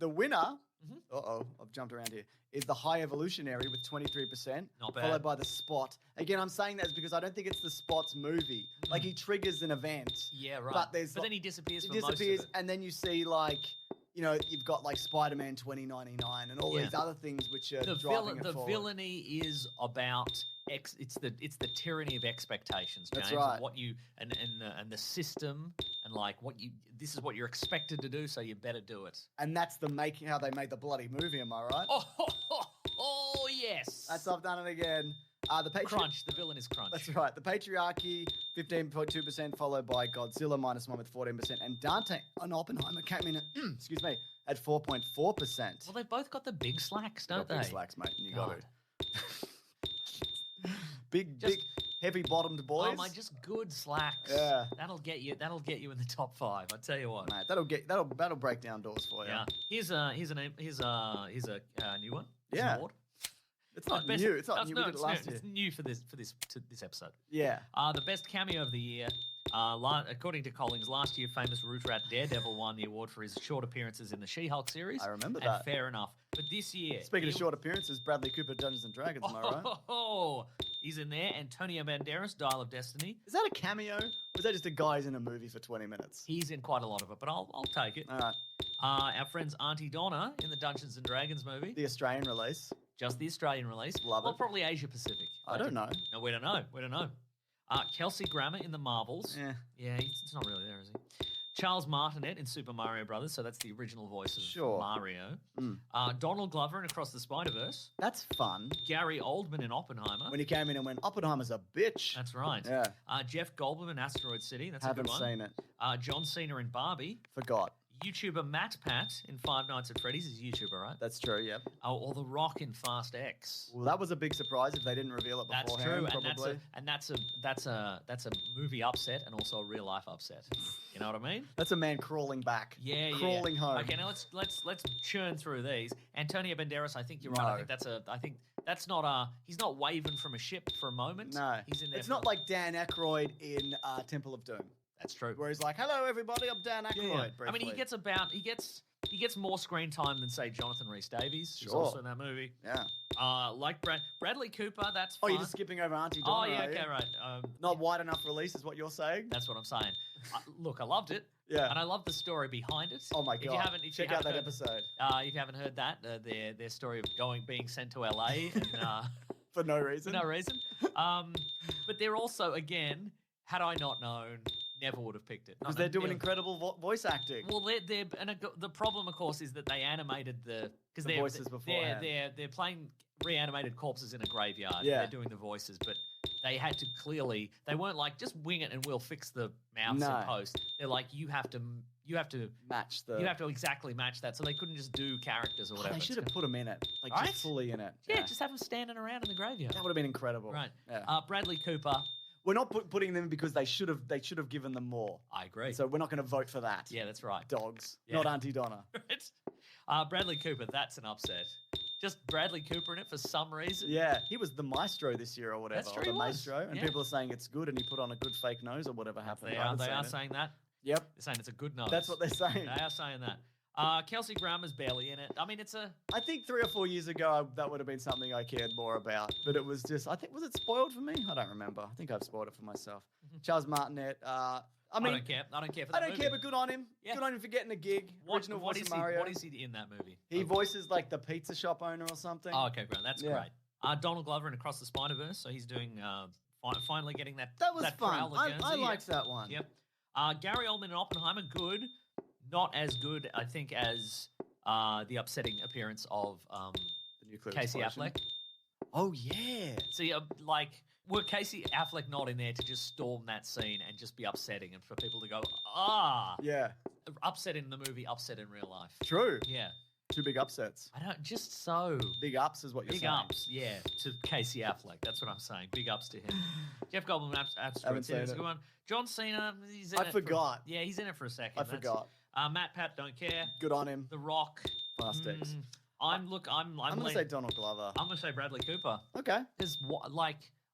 The winner, Mhm. I've jumped around here, is the High Evolutionary with 23%. Not bad. Followed by the Spot. Again, I'm saying that because I don't think it's the Spot's movie. Like he triggers an event. Yeah, right. But there's then he disappears He for most disappears, of it. and then you see like, you know, you've got like Spider-Man 2099 and all Yeah. these other things which are The driving it the forward. villainy is about it's the tyranny of expectations, James. That's right. And what you and the system and like what you this is what you're expected to do, so you better do it. And that's how they made the bloody movie. Am I right? Oh yes. That's I've done it again. The Crunch. The villain is Crunch. That's right. The Patriarchy, 15.2%, followed by Godzilla, -1 with 14%, and Dante and Oppenheimer came in at, excuse me, at 4.4%. Well, they both got the big slacks, don't Got they? big slacks, mate, and you got God. it. Big, Just- heavy-bottomed boys. Oh my, just good slacks. Yeah. That'll get you in the top 5. I tell you what. Mate, that'll break down doors for you. Yeah. Here's a new one. Here's an Yeah. award. It's not Best- new. It's not new. No, We did it last year. It's new for this episode. Yeah. The best cameo of the year. According to Collins, last year, famous Root Rat Daredevil won the award for his short appearances in the She-Hulk series. I remember and that. fair enough. But this year, Speaking of short appearances, Bradley Cooper, Dungeons and Dragons, am I right? Oh, he's in there. Antonio Banderas, Dial of Destiny. Is that a cameo? Or is that just a guy who's in a movie for 20 minutes? He's in quite a lot of it, but I'll take it. All right. Our friends Auntie Donna in the Dungeons and Dragons movie. The Australian release. Just the Australian release. Love Well, it. probably Asia Pacific. I don't know. No, we don't know. We don't know. Kelsey Grammer in the Marvels. Yeah. Yeah, he's not really there, is he? Charles Martinet in Super Mario Brothers, so that's the original voice of Sure. Mario. Mm. Donald Glover in Across the Spider-Verse. That's fun. Gary Oldman in Oppenheimer. When he came in and went, Oppenheimer's a bitch. That's right. Yeah. Jeff Goldblum in Asteroid City. That's a Haven't good one. seen it. John Cena in Barbie. Forgot. YouTuber Matt Pat in Five Nights at Freddy's is a YouTuber, right? That's true, yep. Oh, or The Rock in Fast X. Well, that was a big surprise if they didn't reveal it That's beforehand, true, probably. and that's a movie upset and also a real life upset. You know what I mean? That's a man crawling back. Yeah, Crawling home. Okay, now let's churn through these. Antonio Banderas, I think you're right. I think that's not he's not waving from a ship for a moment. No. He's in there. It's not like Dan Aykroyd in Temple of Doom, that's true. where he's like, hello, everybody, I'm Dan Aykroyd. I mean, he gets more screen time than say Jonathan Rhys Davies, who's Sure. also in that movie. Yeah. Like Bradley Cooper, that's Oh, fine. you're just skipping over Auntie Donna, Oh yeah, are you? okay, right. Not wide enough release is what you're saying? That's what I'm saying. Look, I loved it. Yeah. And I love the story behind it. Oh my If you God. haven't, Check out that episode. If you haven't heard that, their story of being sent to LA and For no reason. for no reason. But they're also, again, had I not known, never would have picked it. Because they're doing incredible voice acting. Well, the problem, of course, is that they animated because The voices beforehand. they're playing reanimated corpses in a graveyard. Yeah. They're doing the voices, but they had to they weren't like just wing it and we'll fix the mouths No. in post. They're like you have to Match the... you have to exactly match that. So they couldn't just do characters or whatever. They should have put him in it. Like, Right? just fully in it. Yeah, just have them standing around in the graveyard. That would have been incredible. Right. Yeah. Bradley Cooper. We're not putting them because they should have given them more. I agree. So we're not going to vote for that. Yeah, that's right. Dogs. Yeah. Not Auntie Donna. Right? Bradley Cooper, that's an upset. Just Bradley Cooper in it for some reason. Yeah, he was the maestro this year or whatever. That's true, or the he was. maestro, and Yeah. people are saying it's good, and he put on a good fake nose or whatever happened. They I are, haven't they seen are it. saying that. Yep, They're saying it's a good nose. that's what they're saying. They are saying that. Kelsey Grammer's barely in it. I mean, it's a... I think 3 or 4 years ago that would have been something I cared more about, but it was just, I think, was it spoiled for me? I don't remember. I think I've spoiled it for myself. Charles Martinet. I mean, I don't care. I don't care for I that don't movie. care, but good on him. Yeah. Good on him for getting a gig. Original What voice is of Mario. What is he in that movie? He voices like the pizza shop owner or something. Oh, okay, great. That's Yeah. great. Donald Glover in Across the Spider-Verse, so he's doing finally getting that. That was fun. trowel I Guernsey, liked that one. Yep. Gary Oldman in Oppenheimer, good. Not as good, I think, as the upsetting appearance of The nuclear Casey explosion. Affleck. Oh yeah. See, were Casey Affleck not in there to just storm that scene and just be upsetting and for people to go, Yeah. upset in the movie, upset in real life? True. Yeah. 2 big upsets. I don't, just so. Big ups is what you're Big saying. ups, yeah, to Casey Affleck. That's what I'm saying. Big ups to him. Jeff Goldblum, Haven't Asteroid seen City is a it. good one. John Cena, he's in I it. forgot. Yeah, he's in it for a second. I That's- forgot. Matt Pat, don't care. Good on him. The Rock. Fast X. I'm I'm going to say Donald Glover. I'm gonna say Bradley Cooper. Okay. Because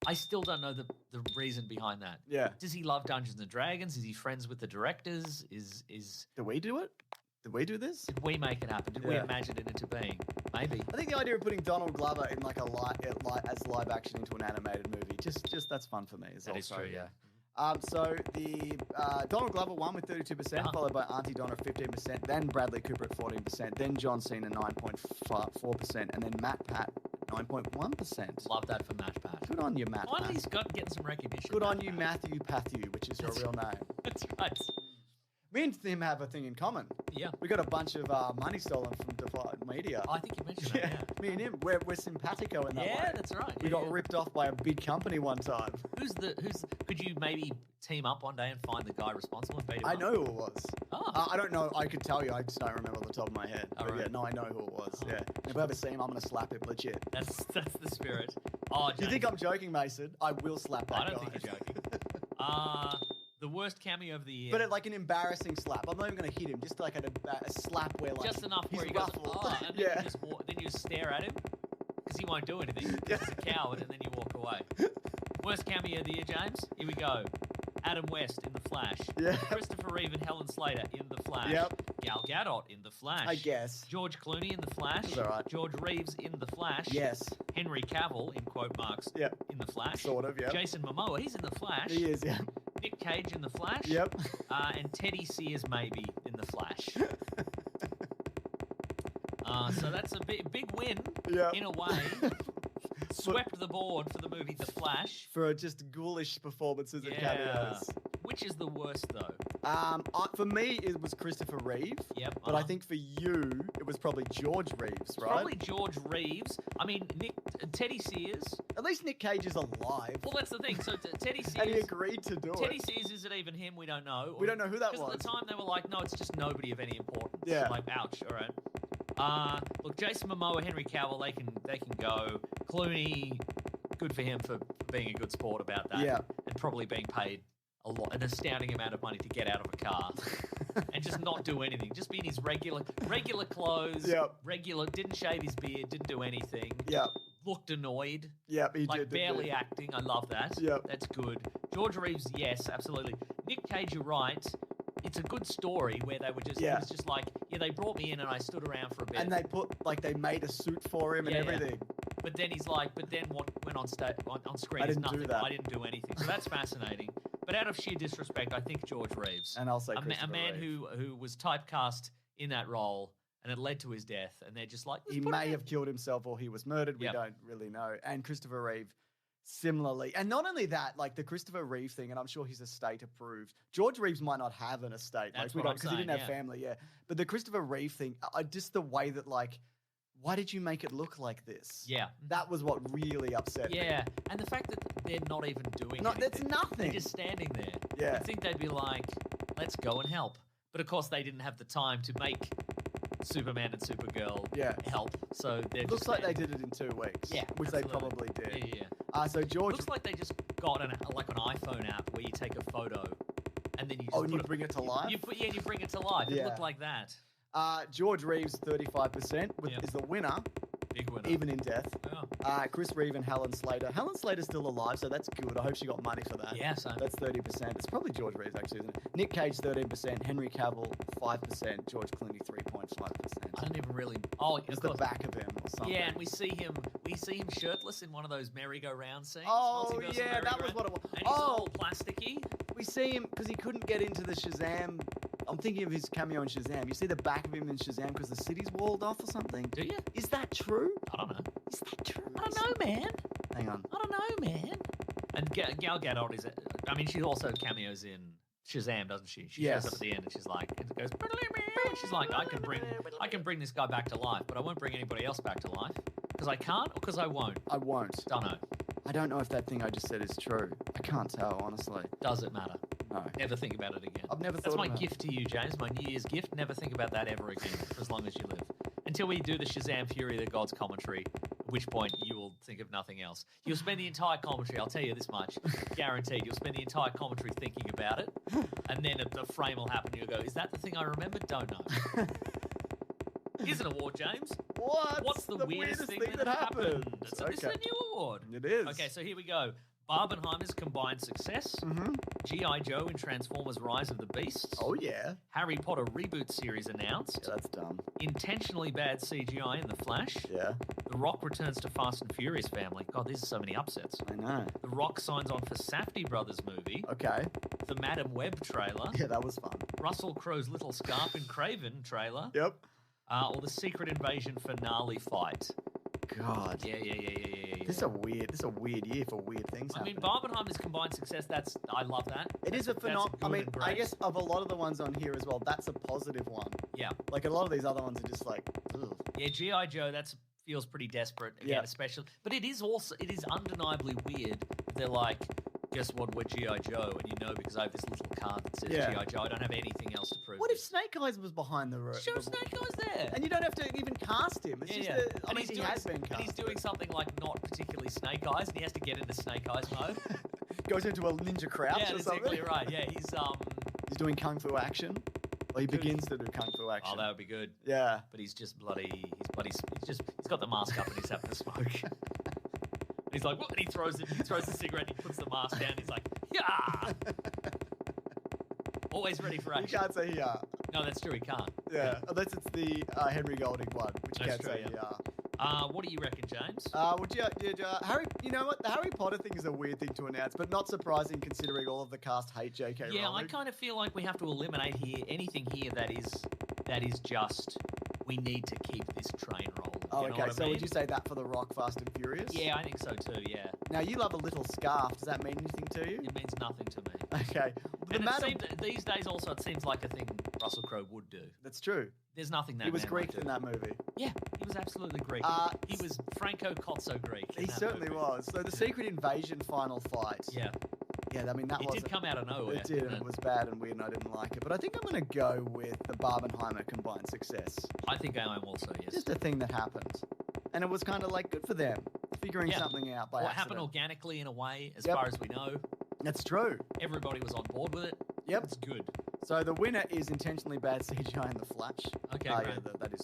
I still don't know the reason behind that. Yeah. Does he love Dungeons and Dragons? Is he friends with the directors? Is Did we do it? Did we do this? did we make it happen? Did we Yeah. imagine it into being? Maybe. I think the idea of putting Donald Glover in like as live action into an animated movie, just that's fun for me. That is true, yeah. So the Donald Glover won with 32%, Uh-huh. followed by Auntie Donna 15%, then Bradley Cooper at 14%, then John Cena 9.4%, and then Matt Pat 9.1%. Love that for Matt Pat. Good on you, Matt. Finally, Pat. he's getting some recognition. Good on Matt you, Pat. Matthew Patthew, which is your real name. That's right. Me and him have a thing in common. Yeah. We got a bunch of money stolen from Defiant Media. I think you mentioned that. Yeah. Me and him, we're simpatico in that way. Yeah, that's right. We Yeah, got yeah. ripped off by a big company one time. Could you maybe team up one day and find the guy responsible and beat him I up? know who it was. Oh. I don't know. I could tell you. I just don't remember off the top of my head. Oh, But right. yeah, no, I know who it was. Oh. Yeah. If I ever see him, I'm gonna slap him legit. That's the spirit. Oh, Do you think I'm joking, Mason? I will slap that I don't guy. think you're joking. The worst cameo of the year. But like an embarrassing slap. I'm not even gonna hit him. Just like a slap where like just enough he's where he goes, ruffled. oh, and then yeah. you just then you stare at him because he won't do anything. 'Cause he's a coward, and then you walk away. Worst cameo of the year, James. Here we go. Adam West in The Flash. Yeah. Christopher Reeve and Helen Slater in The Flash. Yep. Gal Gadot in The Flash. I guess. George Clooney in The Flash. That's all right. George Reeves in The Flash. Yes. Henry Cavill in quote marks Yep. in The Flash. Sort of. Yep. Jason Momoa, he's in The Flash. He is. Yeah. Nick Cage in The Flash. Yep. And Teddy Sears maybe in The Flash. So that's a big win Yeah. in a way. Swept the board for the movie The Flash. For just ghoulish performances and Yeah. cameos. Which is the worst though? For me, it was Christopher Reeve. Yep. But I think for you, it was probably George Reeves, right? Probably George Reeves. I mean, Teddy Sears. At least Nick Cage is alive. Well, that's the thing. So Teddy Sears. And he agreed to do Teddy it. Sears, is it even him? We don't know. We don't know who that was. Because at the time they were like, no, it's just nobody of any importance. Yeah. Like, ouch. All right. Look, Jason Momoa, Henry Cavill, they can go. Clooney, good for him for being a good sport about that. Yeah. And probably being paid an astounding amount of money to get out of a car and just not do anything. Just be in his regular clothes. Yep. Didn't shave his beard. Didn't do anything. Yeah. Looked annoyed. Yep, he Like did. barely acting. I love that. Yep. That's good. George Reeves, yes, absolutely. Nick Cage, you're right. It's a good story where they were just, Yeah. it was just like, yeah, they brought me in and I stood around for a bit. And they made a suit for him and Yeah, yeah. everything. But then he's like, what went on screen I is didn't do nothing. that. I didn't do anything. So that's fascinating. But out of sheer disrespect, I think George Reeves. And I'll say a Christopher man Reeve. who was typecast in that role and it led to his death. And they're just like, He may have killed himself or he was murdered. We Yep. don't really know. And Christopher Reeve, similarly. And not only that, like the Christopher Reeve thing, and I'm sure his estate approved. George Reeves might not have an estate. That's like we what I'm don't because he didn't saying, have yeah. family, yeah. But the Christopher Reeve thing, just the way that like, why did you make it look like this? Yeah. That was what really upset me. Yeah. And the fact that they're not even doing No, anything. that's nothing. They're just standing there. Yeah. You'd think they'd be like, let's go and help. But of course, they didn't have the time to make Superman and Supergirl Yeah. help. So they're Looks just like they standing- did it in 2 weeks. Yeah, Which absolutely. they probably did. Yeah, yeah. So George. Looks like they just got an iPhone app where you take a photo and then you just Oh, and put you bring it to life? You bring it to life. It Yeah. looked like that. George Reeves, 35%, Yep. is the winner, Big winner. even in death. Yeah. Chris Reeve and Helen Slater. Helen Slater's still alive, so that's good. I hope she got money for that. Yeah, so That's 30%. It's probably George Reeves, actually, isn't it? Nick Cage, 13%. Henry Cavill, 5%. George Clooney, 3.5%. I don't even really. Oh, It's of the course. back of him or something. Yeah, and we see him shirtless in one of those merry-go-round scenes. Oh, multiversal yeah, that was merry-go-round. what it was. And he's Oh. all plasticky. We see him because he couldn't get into the Shazam. I'm thinking of his cameo in Shazam. You see the back of him in Shazam because the city's walled off or something? Do you? Is that true? I don't know. Is that true? I don't know, man. Hang on. I don't know, man. And Gal Gadot is. I mean, she also cameos in Shazam, doesn't she? She Yes. shows up at the end and she's like, and it goes. She's like, I can bring this guy back to life, but I won't bring anybody else back to life because I can't or because I won't. I won't. Don't know. I don't know if that thing I just said is true. I can't tell, honestly. Does it matter? No. Never think about it again. I've never That's thought my about it. gift to you, James. My New Year's gift. Never think about that ever again for as long as you live. Until we do the Shazam Fury of the Gods commentary, at which point you will think of nothing else. You'll spend the entire commentary, I'll tell you this much, guaranteed, you'll spend the entire commentary thinking about it, and then the frame will happen and you'll go, is that the thing I remembered? Don't know. Here's an award, James. What's the weirdest thing that happened? It's a new award. It is. Okay, so here we go. Barbenheimer's combined success. Mm-hmm. G.I. Joe in Transformers Rise of the Beasts. Oh, yeah. Harry Potter reboot series announced. Yeah, that's dumb. Intentionally bad CGI in The Flash. Yeah, The Rock returns to Fast and Furious family. God, these are so many upsets. I know. The Rock signs on for Safdie Brothers movie. Okay. The Madam Web trailer. Yeah, that was fun. Russell Crowe's Little Scarf and Craven trailer. Yep. Or the Secret Invasion finale fight. God. Yeah. This is a weird year for weird things I mean, happening. Barbenheimer's combined success. I love that. It is a That's phenomenon. I good mean, and I great. guess of a lot of the ones on here as well, that's a positive one. Yeah. Like a lot of these other ones are just like, ugh. Yeah, G.I. Joe, feels pretty desperate. Again, Yeah. especially. But it is undeniably weird. They're like, guess what, we're G.I. Joe. And you know because I have this little card that says Yeah. G.I. Joe. I don't have anything else to prove. What if Snake Eyes was behind the road? Show Snake Eyes there. And you don't have to even cast him. It's just I And mean, he has been cast. And he's doing something like not particularly Snake Eyes, and he has to get into Snake Eyes mode. Goes into a ninja crouch Yeah, or that's something. exactly right. Yeah, he's He's doing kung fu action. Or he begins to do kung fu action. Oh, that would be good. Yeah. But he's he's got the mask up and he's having a smoke. He's like, what? And he throws the cigarette, and he puts the mask down, and he's like, yeah. Always ready for You action. can't say yeah. No, that's true. He can't. Yeah. Unless it's the Henry Golding one, which you That's can't true, say yeah. yeah. What do you reckon, James? Would you, Harry? You know what? The Harry Potter thing is a weird thing to announce, but not surprising considering all of the cast hate J.K. Yeah, Rowling. I kind of feel like we have to eliminate anything here that is just we need to keep this train rolling. Oh, You know okay. what I So would mean? you say that for The Rock, Fast and Furious? Yeah, I think so too. Yeah, Now you love a little scarf. Does that mean anything to you? it means nothing to me. Okay. The And man. these days also it seems like a thing Russell Crowe would do. That's true. There's nothing that He was man won't Greek do. in that movie. Yeah, he was absolutely Greek. He was Franco Cozzo Greek. in He that certainly movie. was. So the Secret Invasion final fight. Yeah, Yeah, I mean that it was. did come out of nowhere. It did, and didn't it was bad and weird, and I didn't like it. But I think I'm going to go with the Barbenheimer combined success. I think I am also, yes. Just a thing that happened, and it was kind of like good for them figuring Yeah. something out by What accident. happened organically in a way, as Yep. far as we know. That's true. Everybody was on board with it. Yep. It's good. So the winner is intentionally bad CGI in The Flash. Okay, Yeah, great. that is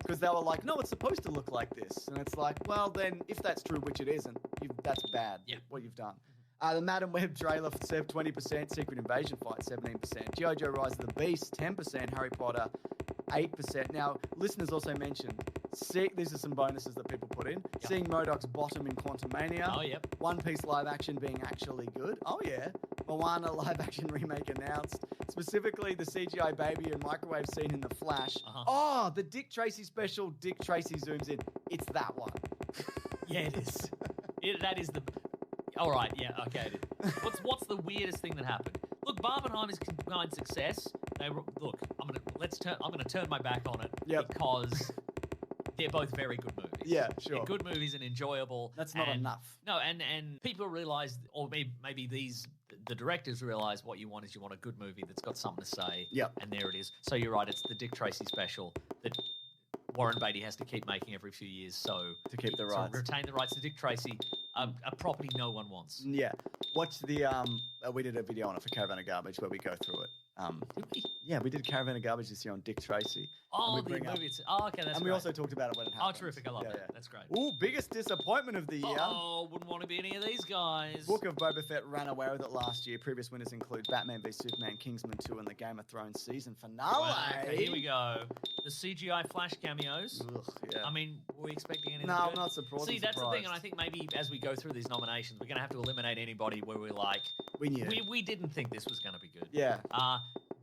because they were like, no, it's supposed to look like this, and it's like, well, then if that's true, which it isn't, that's bad. Yeah. What you've done. The Madam Web trailer for 20%, Secret Invasion fight 17%, G.I. Joe Rise of the Beast 10%, Harry Potter 8%. Now, listeners also mentioned, these are some bonuses that people put in. Yep. Seeing Modoc's bottom in Quantumania. Oh, yep. One Piece live action being actually good. Oh, yeah. Moana live action remake announced. Specifically, the CGI baby and microwave scene in The Flash. Uh-huh. Oh, the Dick Tracy special, Dick Tracy zooms in. It's that one. Yeah, it is. That is the... All right, yeah, okay. It is. What's the weirdest thing that happened? Look, Barbenheimer's combined success. Look, I'm gonna turn my back on it Yep. because they're both very good movies. Yeah, sure. They're good movies and enjoyable. That's not and- enough. No, and people realize, or maybe the directors realize what you want is you want a good movie that's got something to say. Yep. And there it is. So you're right, it's the Dick Tracy special that Warren Beatty has to keep making every few years. So To keep the to rights. retain the rights to Dick Tracy, a property no one wants. Yeah. Watch the we did a video on it for Caravan of Garbage where we go through it. Did we? Yeah, we did Caravan of Garbage this year on Dick Tracy. Oh, we the bring up- movie. Oh, okay, that's and we great. also talked about it when it Oh, happened. terrific! I love Yeah, that. yeah. That's great. Ooh, biggest disappointment of the year. Oh, wouldn't want to be any of these guys. Book of Boba Fett ran away with it last year. Previous winners include Batman v Superman, Kingsman 2, and the Game of Thrones season finale. Well, okay, here we go. The CGI Flash cameos. Ugh, yeah. I mean, were we expecting anything No, I'm good? not surprised. See, that's the thing, and I think maybe as we go through these nominations, we're going to have to eliminate anybody where we're like, we knew. we didn't think this was going to be good. Yeah,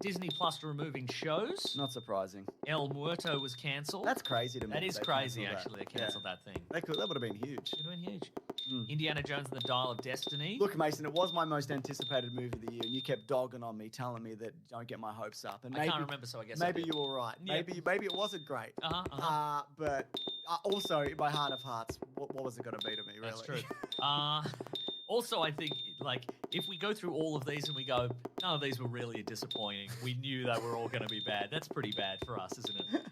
Disney Plus removing shows. not surprising. El Muerto was cancelled. That's crazy to me. That is they crazy, cancelled actually. They Yeah. cancelled that thing. That would have been huge. They're doing huge. Mm. Indiana Jones and the Dial of Destiny. Look, Mason, it was my most anticipated movie of the year, and you kept dogging on me, telling me that don't get my hopes up. And I maybe, can't remember, so I guess I maybe did. you were right. Yeah. Maybe it wasn't great. But also, in my heart of hearts, what was it going to be to me? Really, That's true. Also, I think, like, if we go through all of these and we go, none of these were really disappointing, we knew they were all going to be bad. That's pretty bad for us, isn't it?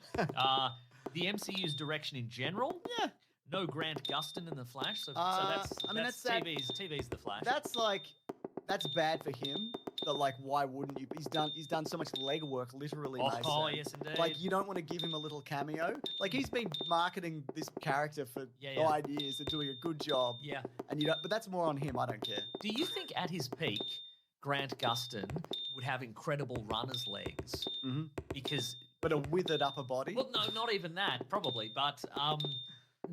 The MCU's direction in general. Yeah. No Grant Gustin in The Flash. So I that's, mean, that's sad. TV's The Flash. That's bad for him. That like, why wouldn't you? He's done so much legwork, literally. oh, Mason. yes, indeed. Like, you don't want to give him a little cameo. Like, he's been marketing this character for Yeah, yeah. 9 years and doing a good job. Yeah. And you don't. But that's more on him. I don't care. Do you think at his peak, Grant Gustin would have incredible runner's legs? Mm-hmm. Because, But a withered upper body. well, no, not even that, probably. But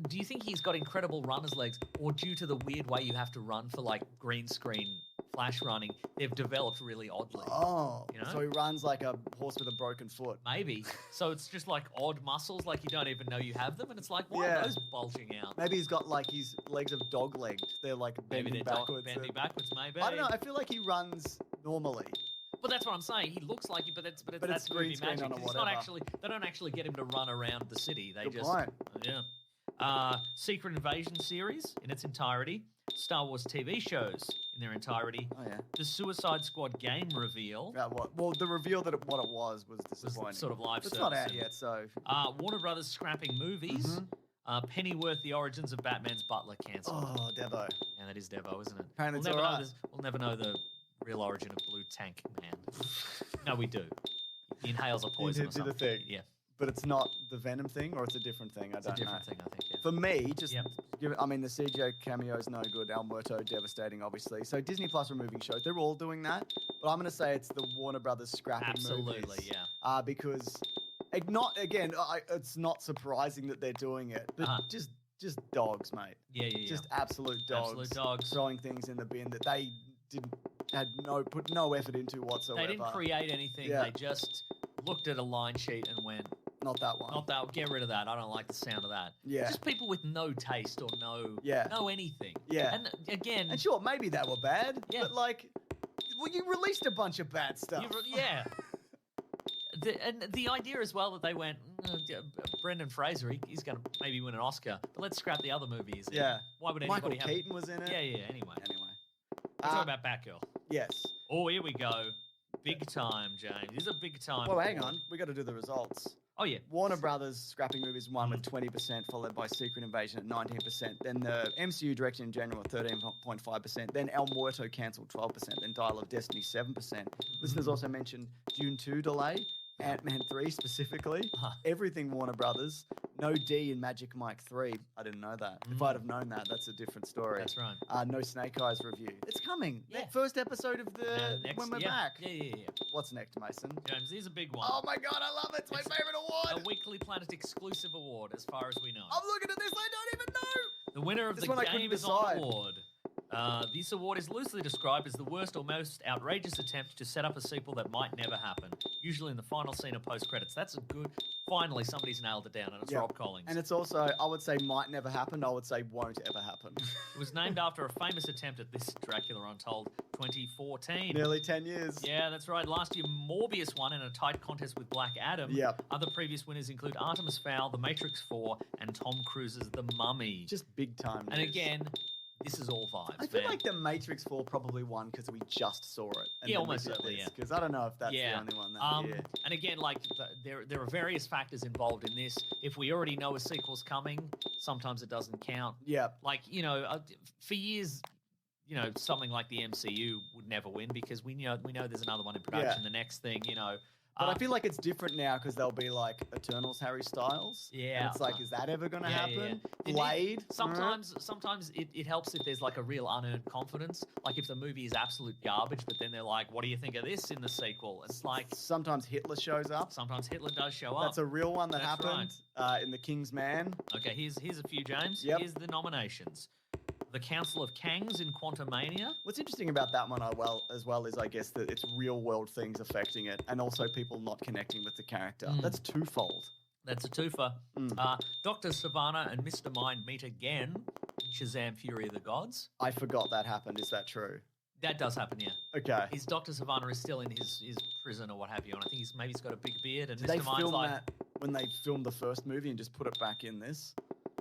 do you think he's got incredible runner's legs, or due to the weird way you have to run for like green screen flash running, they've developed really oddly? Oh, You know? so he runs like a horse with a broken foot. Maybe. So it's just like odd muscles, like you don't even know you have them, and it's like, why Yeah. are those bulging out? Maybe he's got like his legs of dog legged. They're like Maybe bending they're backwards. bending backwards, maybe. I don't know. I feel like he runs normally. But that's what I'm saying. He looks like it, but that's But that's it's green movie screen magic. on a 'cause he's not whatever. actually. They don't actually get him to run around the city. They Good just point. yeah. Secret Invasion series in its entirety. Star Wars TV shows in their entirety. Oh yeah. The Suicide Squad game reveal About what? Well, the reveal that what it was was disappointing. sort of live It's service. not out yet, so. Warner Brothers scrapping movies. Mm-hmm. Pennyworth: The Origins of Batman's Butler cancelled. Oh, Devo. Yeah, that is Devo, isn't it? Apparently we'll it's never alright. know this. We'll never know the real origin of Blue Tank Man. No, we do. He inhales a poison or did a something. thing. Yeah, But it's not the Venom thing, or it's a different thing. I it's a don't different know. thing, I think. Yeah. For me, just Yep. I mean, the CGI cameo is no good. El Muerto, devastating, obviously. So Disney Plus removing shows. They're all doing that. But I'm going to say it's the Warner Brothers scrapping Absolutely, movies. yeah. Because, it's not surprising that they're doing it. But Uh-huh. just dogs, mate. Yeah. Just absolute dogs. Absolute dogs. Throwing things in the bin that they put no effort into whatsoever. They didn't create anything. Yeah. They just looked at a line sheet and went, Not that one. Not that. Get rid of that. I don't like the sound of that. Yeah. Just people with no taste or no anything. Yeah. And again, And sure, maybe they were bad, Yeah. but like, well, you released a bunch of bad stuff. yeah. And the idea as well that they went, Brendan Fraser, he's going to maybe win an Oscar, but let's scrap the other movies. Yeah. Why would anybody Michael have? Keaton was in it. Yeah. Anyway, Anyway. let's talk about Batgirl. Yes. Oh, here we go. Big time, James. This is a big time. Well, hang on. We got to do the results. Oh yeah. Warner Brothers scrapping movies won with 20%, followed by Secret Invasion at 19%. Then the MCU Direction in General at 13.5%. Then El Muerto cancelled 12%. Then Dial of Destiny 7%. Listeners also mentioned Dune 2 delay, Ant-Man 3 specifically, everything Warner Brothers, no D in Magic Mike 3. I didn't know that. If I'd have known that, that's a different story. That's right. No Snake Eyes review. It's coming. Yeah. That first episode of the when we're back. Yeah. What's next, Mason? James, here's a big one. Oh my God, I love it. It's my favorite award. A Weekly Planet exclusive award, as far as we know. I'm looking at this. I don't even know. The winner of This the one I couldn't Game is decide. On award. This award is loosely described as the worst or most outrageous attempt to set up a sequel that might never happen, usually in the final scene of post-credits. That's a good... Finally, somebody's nailed it down, and it's Yeah. Rob Collins. And it's also, I would say, might never happen. I would say won't ever happen. It was named after a famous attempt at this Dracula Untold 2014. Nearly 10 years. Yeah, that's right. Last year, Morbius won in a tight contest with Black Adam. Yep. Other previous winners include Artemis Fowl, The Matrix 4, and Tom Cruise's The Mummy. Just big time. And news. again, this is all vibes, I feel man. like The Matrix 4 probably won because we just saw it. Yeah, almost certainly, yeah. Because I don't know if that's the only one that year. And again, like there are various factors involved in this. If we already know a sequel's coming, sometimes it doesn't count. Yeah. Like for years, something like the MCU would never win because we know there's another one in production. The next thing, But I feel like it's different now because there'll be like Eternals Harry Styles. Yeah. And it's like, is that ever going to happen? Yeah. Blade? Sometimes it helps if there's like a real unearned confidence. Like if the movie is absolute garbage, but then they're like, what do you think of this in the sequel? It's like Sometimes Hitler shows up. sometimes Hitler does show up. That's a real one that That's happened in The King's Man. Okay, here's a few, James. Yep. Here's the nominations. The Council of Kangs in Quantumania. What's interesting about that one as well is I guess that it's real world things affecting it and also people not connecting with the character. That's twofold. That's a twofer. Dr. Savannah and Mr. Mind meet again in Shazam Fury of the Gods. I forgot that happened. Is that true? That does happen, yeah. Okay. His Dr. Savannah is still in his prison or what have you, and I think maybe he's got a big beard. And Did they Mr. Mind's film like, that when they filmed the first movie and just put it back in this?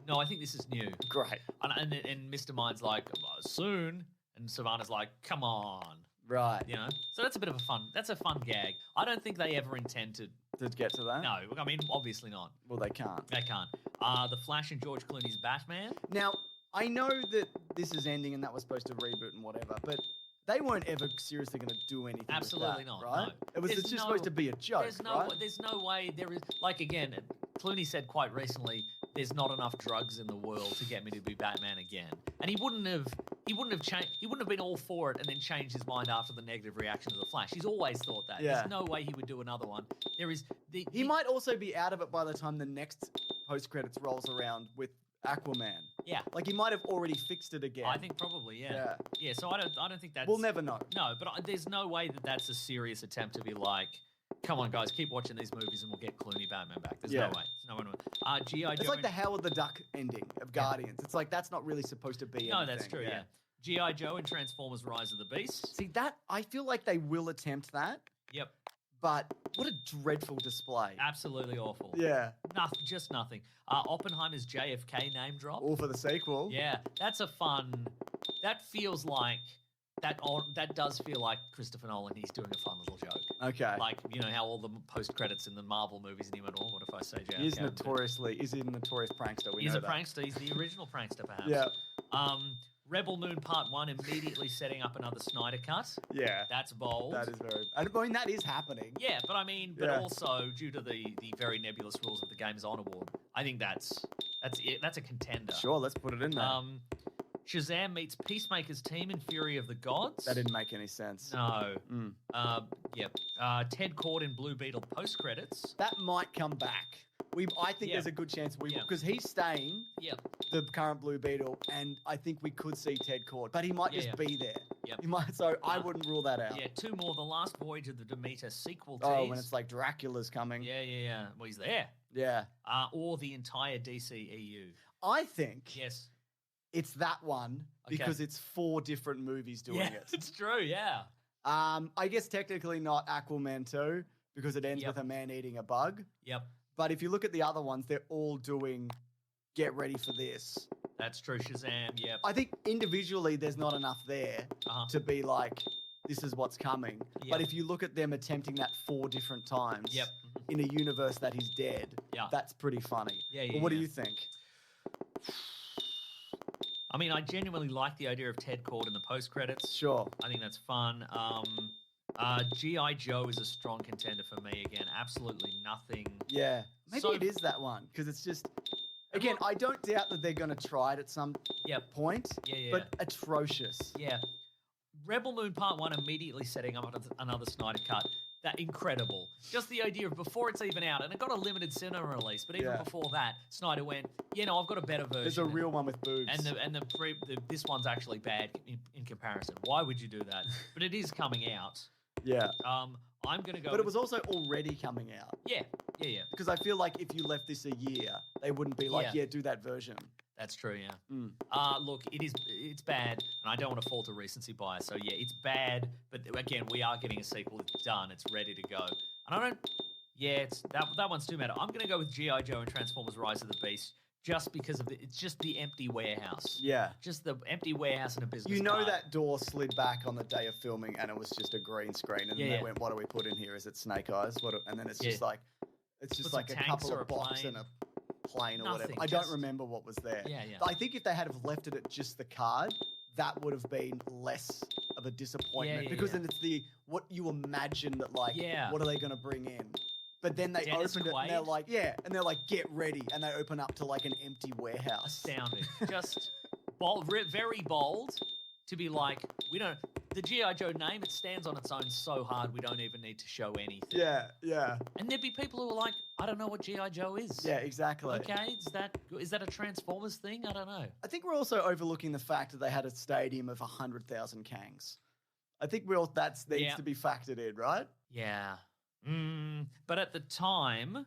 no, I think this is new. Great. And Mr. Mind's like, soon. And Savannah's like, come on. Right. So that's a bit of a fun gag. I don't think they ever intended. To get to that? No, I mean, obviously not. Well, they can't. They can't. The Flash and George Clooney's Batman. Now, I know that this is ending and that was supposed to reboot and whatever, but they weren't ever seriously going to do anything Absolutely with that, not, right? no. It's just supposed to be a joke, right? There's no way there is. Like again, Clooney said quite recently, "There's not enough drugs in the world to get me to be Batman again." And he wouldn't have changed. He wouldn't have been all for it and then changed his mind after the negative reaction to the Flash. He's always thought that. Yeah. There's no way he would do another one. There is. He might also be out of it by the time the next post-credits rolls around with Aquaman. Yeah. Like he might have already fixed it again. I think probably, yeah. Yeah. So I don't think that's. We'll never know. No, but there's no way that that's a serious attempt to be like, come on, guys, keep watching these movies and we'll get Clooney Batman back. There's no way. There's no way. G.I. Joe. It's like the Howard the Duck ending of Guardians. It's like that's not really supposed to be No, anything. that's true, yeah. G.I. Joe and Transformers Rise of the Beast. See, that, I feel like they will attempt that, Yep. but what a dreadful display. Absolutely awful. Yeah. Nothing, just nothing. Oppenheimer's JFK name drop. All for the sequel. Yeah, that's a fun. That feels like that does feel like Christopher Nolan. He's doing a fun little joke. Okay. Like how all the post credits in the Marvel movies, and he went, "Oh, what if I say JFK?" He's a notorious prankster. He's a prankster. He's the original prankster, perhaps. Yeah. Rebel Moon Part 1 immediately setting up another Snyder cut. Yeah. That's bold. That is very. I mean, that is happening. Yeah, but Yeah. also due to the very nebulous rules of the Games On Award, I think that's a contender. Sure, let's put it in there. Shazam meets Peacemaker's team in Fury of the Gods. That didn't make any sense. No. Mm. Yep. Ted Cord in Blue Beetle post credits. That might come back. I think Yeah. there's a good chance Yeah. because he's staying. Yep. The current Blue Beetle, and I think we could see Ted Cord, but he might Yeah, just yeah. be there. Yep. He might. So I wouldn't rule that out. Yeah, two more. The Last Voyage of the Demeter sequel tease. Oh, when it's like Dracula's coming. Yeah. Well, he's there. Yeah. or the entire DCEU. I think Yes. it's that one Okay. because it's 4 different movies doing Yeah, it. it's true. Yeah. I guess technically not Aquaman 2 because it ends Yep. with a man eating a bug. Yep. But if you look at the other ones, they're all doing get ready for this. That's true. Shazam. Yep. I think individually there's not enough there Uh-huh. to be like, this is what's coming. Yep. But if you look at them attempting that 4 different times Yep. in a universe that he's dead, Yeah. that's pretty funny. Yeah, yeah, But what do yeah. you think? I mean, I genuinely like the idea of Ted caught in the post credits. Sure. I think that's fun. G.I. Joe is a strong contender for me again. Absolutely nothing. Yeah. Maybe So- it is that one because it's just. Again, I don't doubt that they're going to try it at some Yep. point, Yeah. but atrocious. Yeah. Rebel Moon Part 1 immediately setting up another Snyder cut. That incredible. Just the idea of before it's even out, and it got a limited cinema release, but even Yeah. before that, Snyder went, I've got a better version. There's a real one with boobs. And this one's actually bad in comparison. Why would you do that? But it is coming out. yeah. I'm gonna go. But it with- was also already coming out. yeah. Because I feel like if you left this a year, they wouldn't be like, Yeah. yeah, do that version. That's true. Yeah. Mm. Look, it's bad, and I don't want to fall to recency bias. So yeah, it's bad. But again, we are getting a sequel. It's done. It's ready to go. And I don't. Yeah, it's that one's too mad. I'm gonna go with G.I. Joe and Transformers: Rise of the Beast, just because of it's just the empty warehouse. Yeah. Just the empty warehouse in a business. You know park. that door slid back on the day of filming and it was just a green screen. And Yeah, then they yeah. went, what do we put in here? Is it Snake Eyes? And then it's just Yeah. like, it's just Put some like a tanks couple or of a boxes plane. and a plane or whatever. Nothing, I don't just- remember what was there. Yeah, yeah. I think if they had have left it at just the card, that would have been less of a disappointment yeah, because yeah. then it's what you imagine that like, Yeah. what are they going to bring in? But then they Dennis opened it and they're Quaid? and they're like, get ready. And they open up to like an empty warehouse. Astounding. Just bold, very bold to be like, the G.I. Joe name, it stands on its own so hard we don't even need to show anything. Yeah, yeah. And there'd be people who are like, I don't know what G.I. Joe is. Yeah, exactly. Okay, is that a Transformers thing? I don't know. I think we're also overlooking the fact that they had a stadium of 100,000 Kangs. I think that needs Yeah. to be factored in, right? Yeah. But at the time,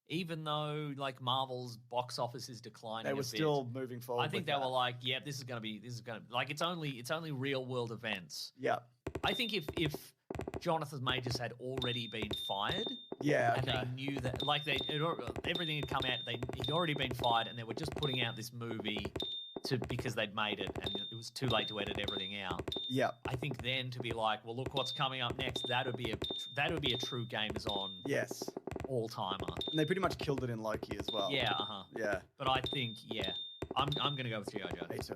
even though like Marvel's box office is declining, They a were bit, still moving forward. I think with they that. were like, yeah, this is gonna be like it's only real world events. Yeah. I think if Jonathan Majors had already been fired, Yeah, and okay. they knew that, like everything had come out, he'd already been fired, and they were just putting out this movie because they'd made it, and it was too late to edit everything out. Yeah. I think then to be like, well, look what's coming up next. That would be a true Gamers On Yes. all timer. And they pretty much killed it in Loki as well. Yeah, Yeah, But I think I'm gonna go with G.I. Joe. me too.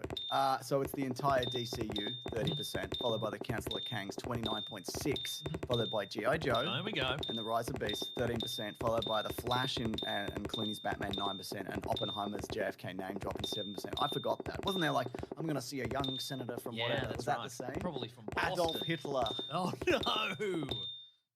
So it's the entire DCU, 30%, followed by the Council of Kangs, 29.6, followed by G.I. Joe. There we go. And The Rise of Beast, 13%, followed by The Flash and Clooney's Batman, 9%, and Oppenheimer's JFK name dropping 7%. I forgot that. Wasn't there like, I'm going to see a young senator from Yeah, whatever? that's Was that right. the same? Probably from Boston. Adolf Hitler. Oh no!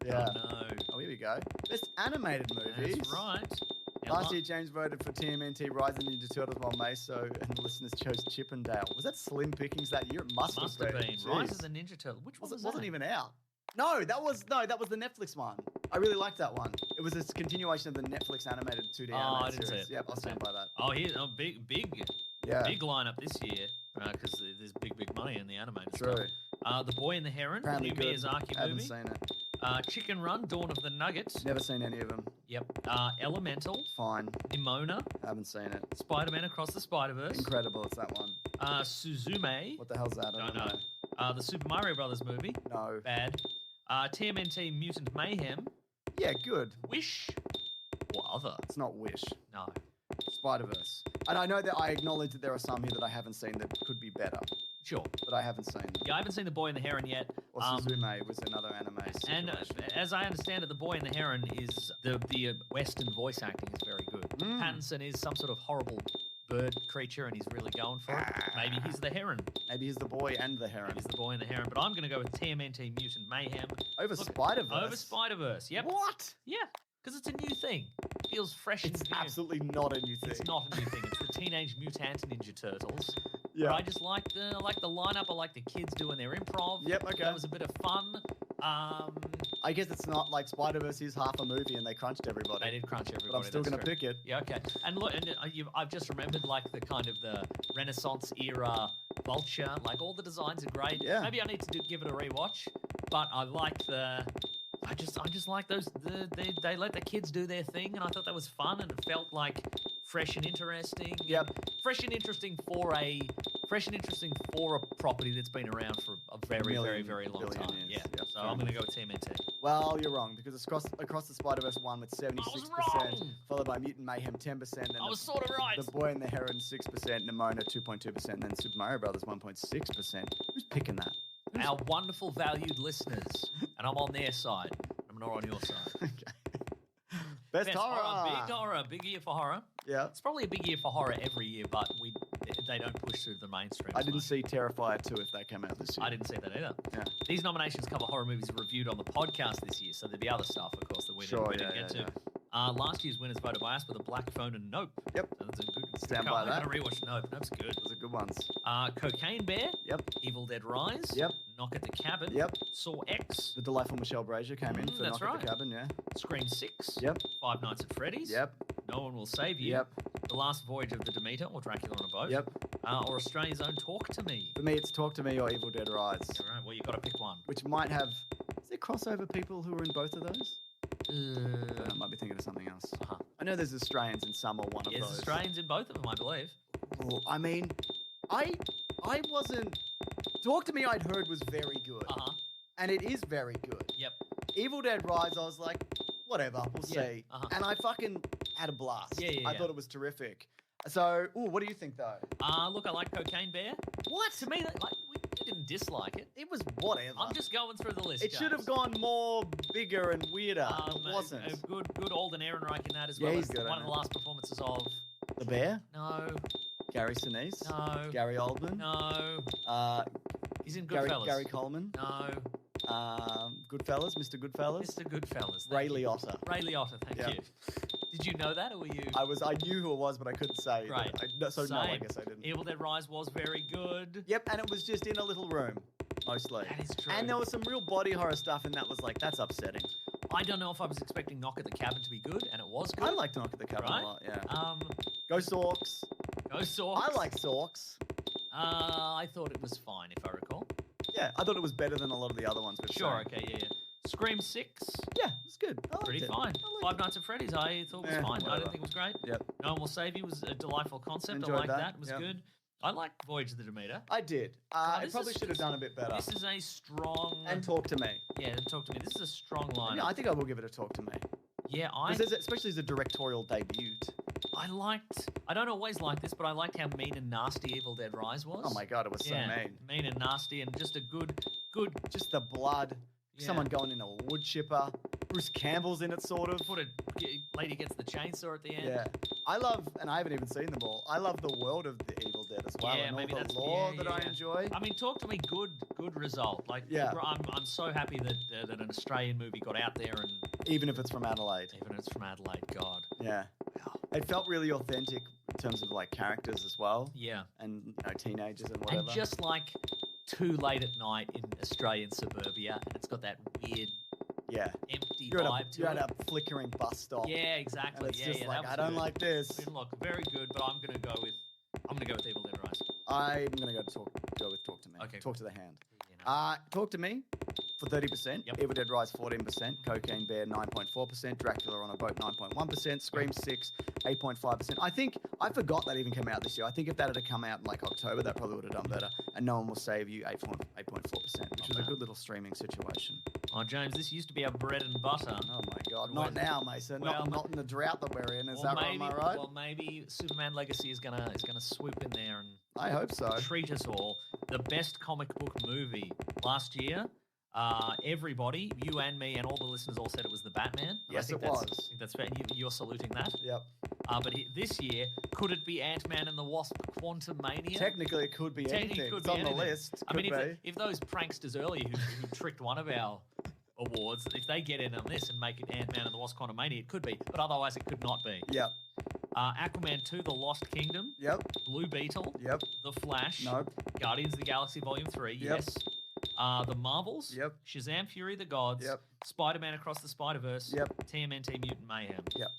Yeah. Oh, no. Oh, here we go. Best animated movies. That's right. Now, Last year, James voted for TMNT Rise of the Ninja Turtles while Meso and the listeners chose Chippendale. Was that slim pickings that year? It must Must have been. Jeez. Rise of the Ninja Turtle. Which one was Wasn't that? even out. No, that was the Netflix one. I really liked that one. It was a continuation of the Netflix animated 2D Oh, I animated didn't see series. it. Yep, I'll stand by that. Oh, big Yeah, lineup this year because there's big money in the animated true. stuff. The Boy and the Heron, Apparently the new good. Miyazaki Haven't movie. seen it. Chicken Run, Dawn of the Nugget. Never seen any of them. Yep. Elemental, Fine. Nimona, Haven't seen it. Spider-Man Across the Spider-Verse. Incredible. It's that one. Suzume. What the hell's that? I Don't don't know. The Super Mario Brothers movie. No. Bad. TMNT Mutant Mayhem. Yeah, good. Wish. Or other. It's not Wish. No. Spider-Verse. And I know that I acknowledge that there are some here that I haven't seen that could be better, Sure. but I haven't seen them. Yeah, I haven't seen The Boy and the Heron yet. Or Suzume was another anime And situation. as I understand it, The Boy and the Heron is the Western voice acting is very good. Mm. Pattinson is some sort of horrible bird creature, and he's really going for it. Maybe he's the heron. Maybe he's the boy and the heron. Maybe he's the boy and the heron. But I'm going to go with TMNT Mutant Mayhem Over Look, Spider-Verse? over Spider-Verse. Yep. What? Yeah, because it's a new thing. Feels fresh It's and new. absolutely not a new thing. It's not a new thing. It's the Teenage Mutant Ninja Turtles. Yeah. But I just like the lineup. I like the kids doing their improv. Yep, okay. That was a bit of fun. I guess it's not like Spider-Verse is half a movie and they crunched everybody. They did crunch everybody. But I'm still that's going to true. pick it. Yeah, okay. And look, I've just remembered like the kind of the Renaissance era Vulture. Like all the designs are great. Yeah. Maybe I need to give it a rewatch. But I like the. I just like those. They let the kids do their thing, and I thought that was fun, and it felt like fresh and interesting. Yep. Fresh and interesting for a property that's been around for a very, very, Million, very long billion time. years. Yeah. Yep, So fair I'm going to enough. go with TMNT. Well, you're wrong because it's across the Spider-Verse 1 with 76%, wrong! followed by Mutant Mayhem 10%. Then I was sort of right. The Boy and the Heron 6%, Nimona 2.2%, and then Super Mario Brothers 1.6%. Who's picking that? Our wonderful, valued listeners, and I'm on their side. I'm not on your side. Okay. Best horror. Big year for horror. Yeah. It's probably a big year for horror every year, but they don't push through the mainstream. I as didn't much. see Terrifier 2 if that came out this year. I didn't see that either. Yeah. These nominations cover horror movies reviewed on the podcast this year, so there'd be other stuff, of course, that we Sure, didn't yeah, get yeah, to. Last year's winners voted by us with a Black Phone and Nope. Yep. So that's a good Stand good by I'm that. going to rewatch Nope. Nope's good. Those are good ones. Cocaine Bear. Yep. Evil Dead Rise. Yep. Knock at the Cabin. Yep. Saw X. The delightful Michelle Brazier came in for that's Knock at right. the Cabin, yeah. Scream 6. Yep. Five Nights at Freddy's. Yep. No One Will Save You. Yep. The Last Voyage of the Demeter, or Dracula on a Boat. Yep. Or Australia's Own Talk to Me. For me, it's Talk to Me or Evil Dead Rise, All right, well, you've got to pick one. which might have. Is there crossover people who are in both of those? I might be thinking of something else. Uh-huh. I know there's Australians in some or one of There's those. Australians in both of them, I believe. Well, I mean, I wasn't. Talk to Me, I'd heard was very good, Uh-huh. and it is very good. Yep. Evil Dead Rise, I was like, whatever, we'll Yeah, see. uh-huh. And I fucking had a blast. Yeah, yeah, I yeah. thought it was terrific. So, what do you think though? Look, I like Cocaine Bear. What? To me, we didn't dislike it. It was whatever. I'm just going through the list. It should have James. gone more bigger and weirder. It wasn't. A good Alden Ehrenreich in that as Yeah, well he's as good, one I of the know. last performances of. The Bear, No, Gary Sinise, no, Gary Oldman, no. He's in Gary, Goodfellas. Gary Coleman, No, Goodfellas, Mr. Goodfellas, Mr. Goodfellas. Ray Thank you. Liotta. Ray Liotta, thank Yeah. you. Did you know that, or were you? I knew who it was, but I couldn't say. Right. No, I Same. guess I didn't. Evil Dead Rise was very good. Yep, and it was just in a little room, mostly. That is true. And there was some real body horror stuff, and that was like, that's upsetting. I don't know if I was expecting Knock at the Cabin to be good, and it was good. I like to Knock at the Cabin Right? a lot, yeah. Go Sorks. Sorks. I like Sorks. I thought it was fine, if I recall. Yeah, I thought it was better than a lot of the other ones. we've Sure, seen. okay, yeah. Scream 6, Yeah, it was good. I liked pretty it. fine. I liked Five it. Nights at Freddy's, I thought was Eh, fine. I whatever. didn't think it was great. Yep. No One Will Save You was a delightful concept. Enjoyed I liked that, that. It was yeah. good. I like Voyage of the Demeter. I did. God, I this probably is- should have done a bit better. This is a strong... And Talk to Me. Yeah, talk to me. This is a strong line. Yeah, I think I will give it a Talk to Me. Yeah, 'Cause especially as a directorial debut. I liked... I don't always like this, but I liked how mean and nasty Evil Dead Rise was. Oh my god, it was so mean. Mean and nasty, and just a good... Just the blood. Yeah. Someone going in a wood chipper. Bruce Campbell's in it, sort of. Put a lady gets the chainsaw at the end. Yeah. I love, and I haven't even seen them all, I love the world of the Evil Dead as well. Yeah, and maybe all that's- the lore yeah, that I yeah. enjoy. I mean, talk to me. Good result. Like, Yeah. I'm so happy that that an Australian movie got out there, and Even if it's from Adelaide. even if it's from Adelaide. God, Yeah. It felt really authentic in terms of like characters as well. yeah. And teenagers and whatever. And just like too late at night in Australian suburbia, and it's got that weird yeah. empty You're vibe at, to you're it. at a flickering bus stop. Yeah, And exactly. it's Yeah, just yeah. like, that was I don't good. like this. I mean, look, very good, but I'm gonna go with Evil Dead Rise. I'm going to go with Talk to Me. Okay, Talk to the Hand. You know. Talk to Me for 30%. Yep. Evil Dead Rise 14%. Cocaine Bear 9.4%. Dracula on a Boat 9.1%. Scream 6 8.5%. I forgot that even came out this year. I think if that had come out in like October, that probably would have done better. And No One Will Save You 8.4%, which was a bad. good little streaming situation. Oh, James, this used to be our bread and butter. Oh my God! Well- Not now, Mason. well, not in the drought that we're in. Is Or that right? maybe, Am I right? Well, maybe Superman Legacy is gonna swoop in there and I hope so. treat us all. The best comic book movie last year. Everybody, you and me, and all the listeners all said it was the Batman. And Yes, I think it that's, was. I think that's fair. You're saluting that. Yep. But this year, could it be Ant-Man and the Wasp: Quantum Mania? Technically, it could be Technically, anything. it could It's be on the anything. list. I mean, Could be. if those pranksters earlier who tricked one of our awards, if they get in on this and make it Ant-Man and the Wasp: Quantum Mania, it could be. But otherwise, it could not be. Yep. Aquaman 2: The Lost Kingdom, Yep. Blue Beetle, Yep. The Flash, Nope. Guardians of the Galaxy Volume 3, Yep. yes. The Marvels. Yep. Shazam! Fury of the Gods. Yep. Spider-Man Across the Spider-Verse. Yep. TMNT Mutant Mayhem. Yep.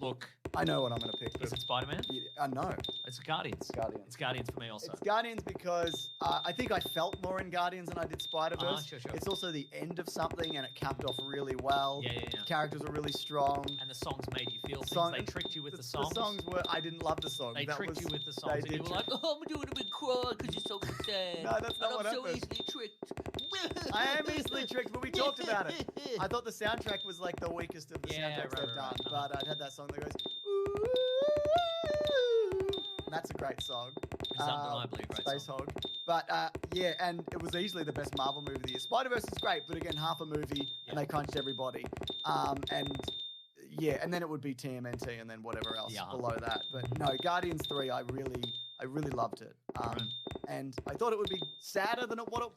Look, I know what I'm going to pick. is it Spider-Man? I know. It's Guardians. Guardians. It's Guardians for me also. It's Guardians because I think I felt more in Guardians than I did Spider-Verse. Sure. It's also the end of something, and it capped off really well. Yeah. The characters were really strong. And the songs made you feel Song- things. They tricked you with the songs. The songs were. I didn't love the songs. They That tricked was- you with the they songs. And did you were like, trick- oh, I'm doing a big cry because you're so sad. No, that's not and what I'm so happened. easily tricked. I am easily tricked, but we talked about it. I thought the soundtrack was like the weakest of the soundtracks they've done, right. but I'd had that song that goes, ooh, and that's a great song. It's undeniably a great Space song. Hog. But yeah, and it was easily the best Marvel movie of the year. Spider-Verse is great, but again, half a movie, and they crunched everybody. And yeah, and then it would be TMNT, and then whatever else below that. But no, Guardians 3, I really loved it. And I thought it would be sadder than what it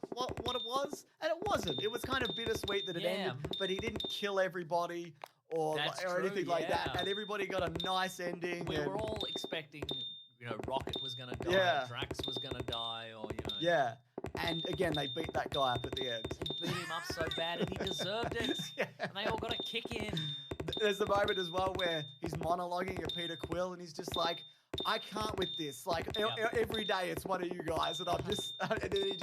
was, and it wasn't. It was kind of bittersweet that it ended, but he didn't kill everybody or That's anything true, like that, yeah. and everybody got a nice ending. We and- were all expecting, Rocket was going to die, Yeah. Drax was going to die, or, Yeah, and again, they beat that guy up at the end. They beat him up so bad and he deserved it. Yeah. And they all got a kick in. There's the moment as well where he's monologuing at Peter Quill, and he's just like, I can't with this. Like every day, it's one of you guys, and I'm just, and then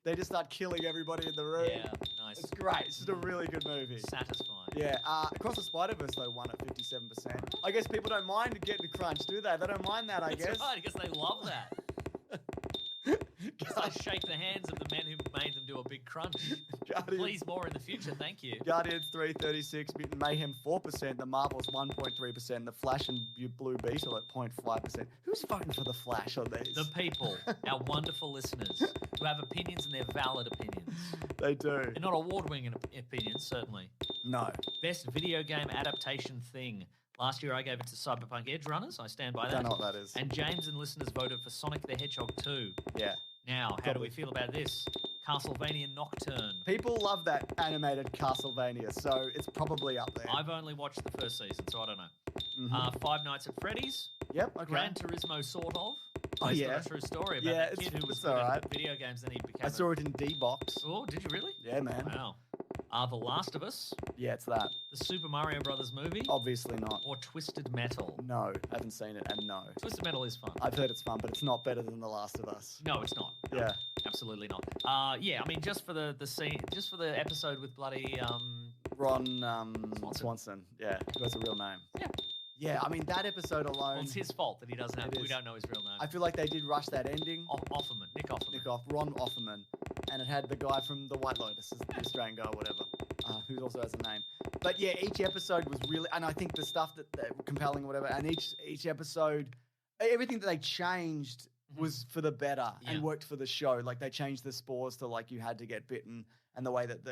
they just start killing everybody in the room. Yeah, nice. It's great. It's just a really good movie. Satisfying. Yeah. Across the Spider-Verse though won at 57%. I guess people don't mind getting crunched, do they? They don't mind that. I That's guess. right, because they love that. Because they shake the hands of the men who made them do a big crunch. Guardians, Please, more in the future. Thank you. Guardians 336, Mutant Mayhem 4%, The Marvels 1.3%, The Flash and Blue Beetle at 0.5%. Who's voting for The Flash on these? The people, our wonderful listeners, who have opinions and they're valid opinions. They do. They're not award-winning opinions, certainly. No. Best video game adaptation thing. Last year I gave it to Cyberpunk Edge Runners. I stand by that. Don't know what that is. And James and listeners voted for Sonic the Hedgehog 2. Yeah. Now, how do Probably. we feel about this? Castlevania Nocturne. People love that animated Castlevania, so it's probably up there. I've only watched the first season, so I don't know. Mhm. Five Nights at Freddy's. Yep, okay. Gran Turismo, sort of. Oh, Based on yeah. a true story about Yeah, a kid it's- who was it's good alright. at video games, then he became I saw it in D-Box. Oh, did you really? Yeah, man. Wow. The Last of Us, Yeah, it's that. the Super Mario Brothers movie, Obviously not. or Twisted Metal. No, haven't seen it, and no. Twisted Metal is fun. I've heard it's fun, but it's not better than The Last of Us. No, it's not. No, Yeah. absolutely not. Yeah, I mean, just for the scene, just for the episode with bloody Ron Swanson. Yeah, who has a real name. Yeah. Yeah, I mean, that episode alone, Well, it's his fault that he doesn't have. It We is. don't know his real name. I feel like they did rush that ending. Offerman, Nick Offerman. Nick off, Ron Offerman, and it had the guy from The White Lotus, the Australian guy or whatever, who also has a name. But yeah, each episode was really, and I think the stuff that were compelling or whatever, and each episode, everything that they changed was for the better Yeah. and worked for the show. Like they changed the spores to like you had to get bitten, and the way that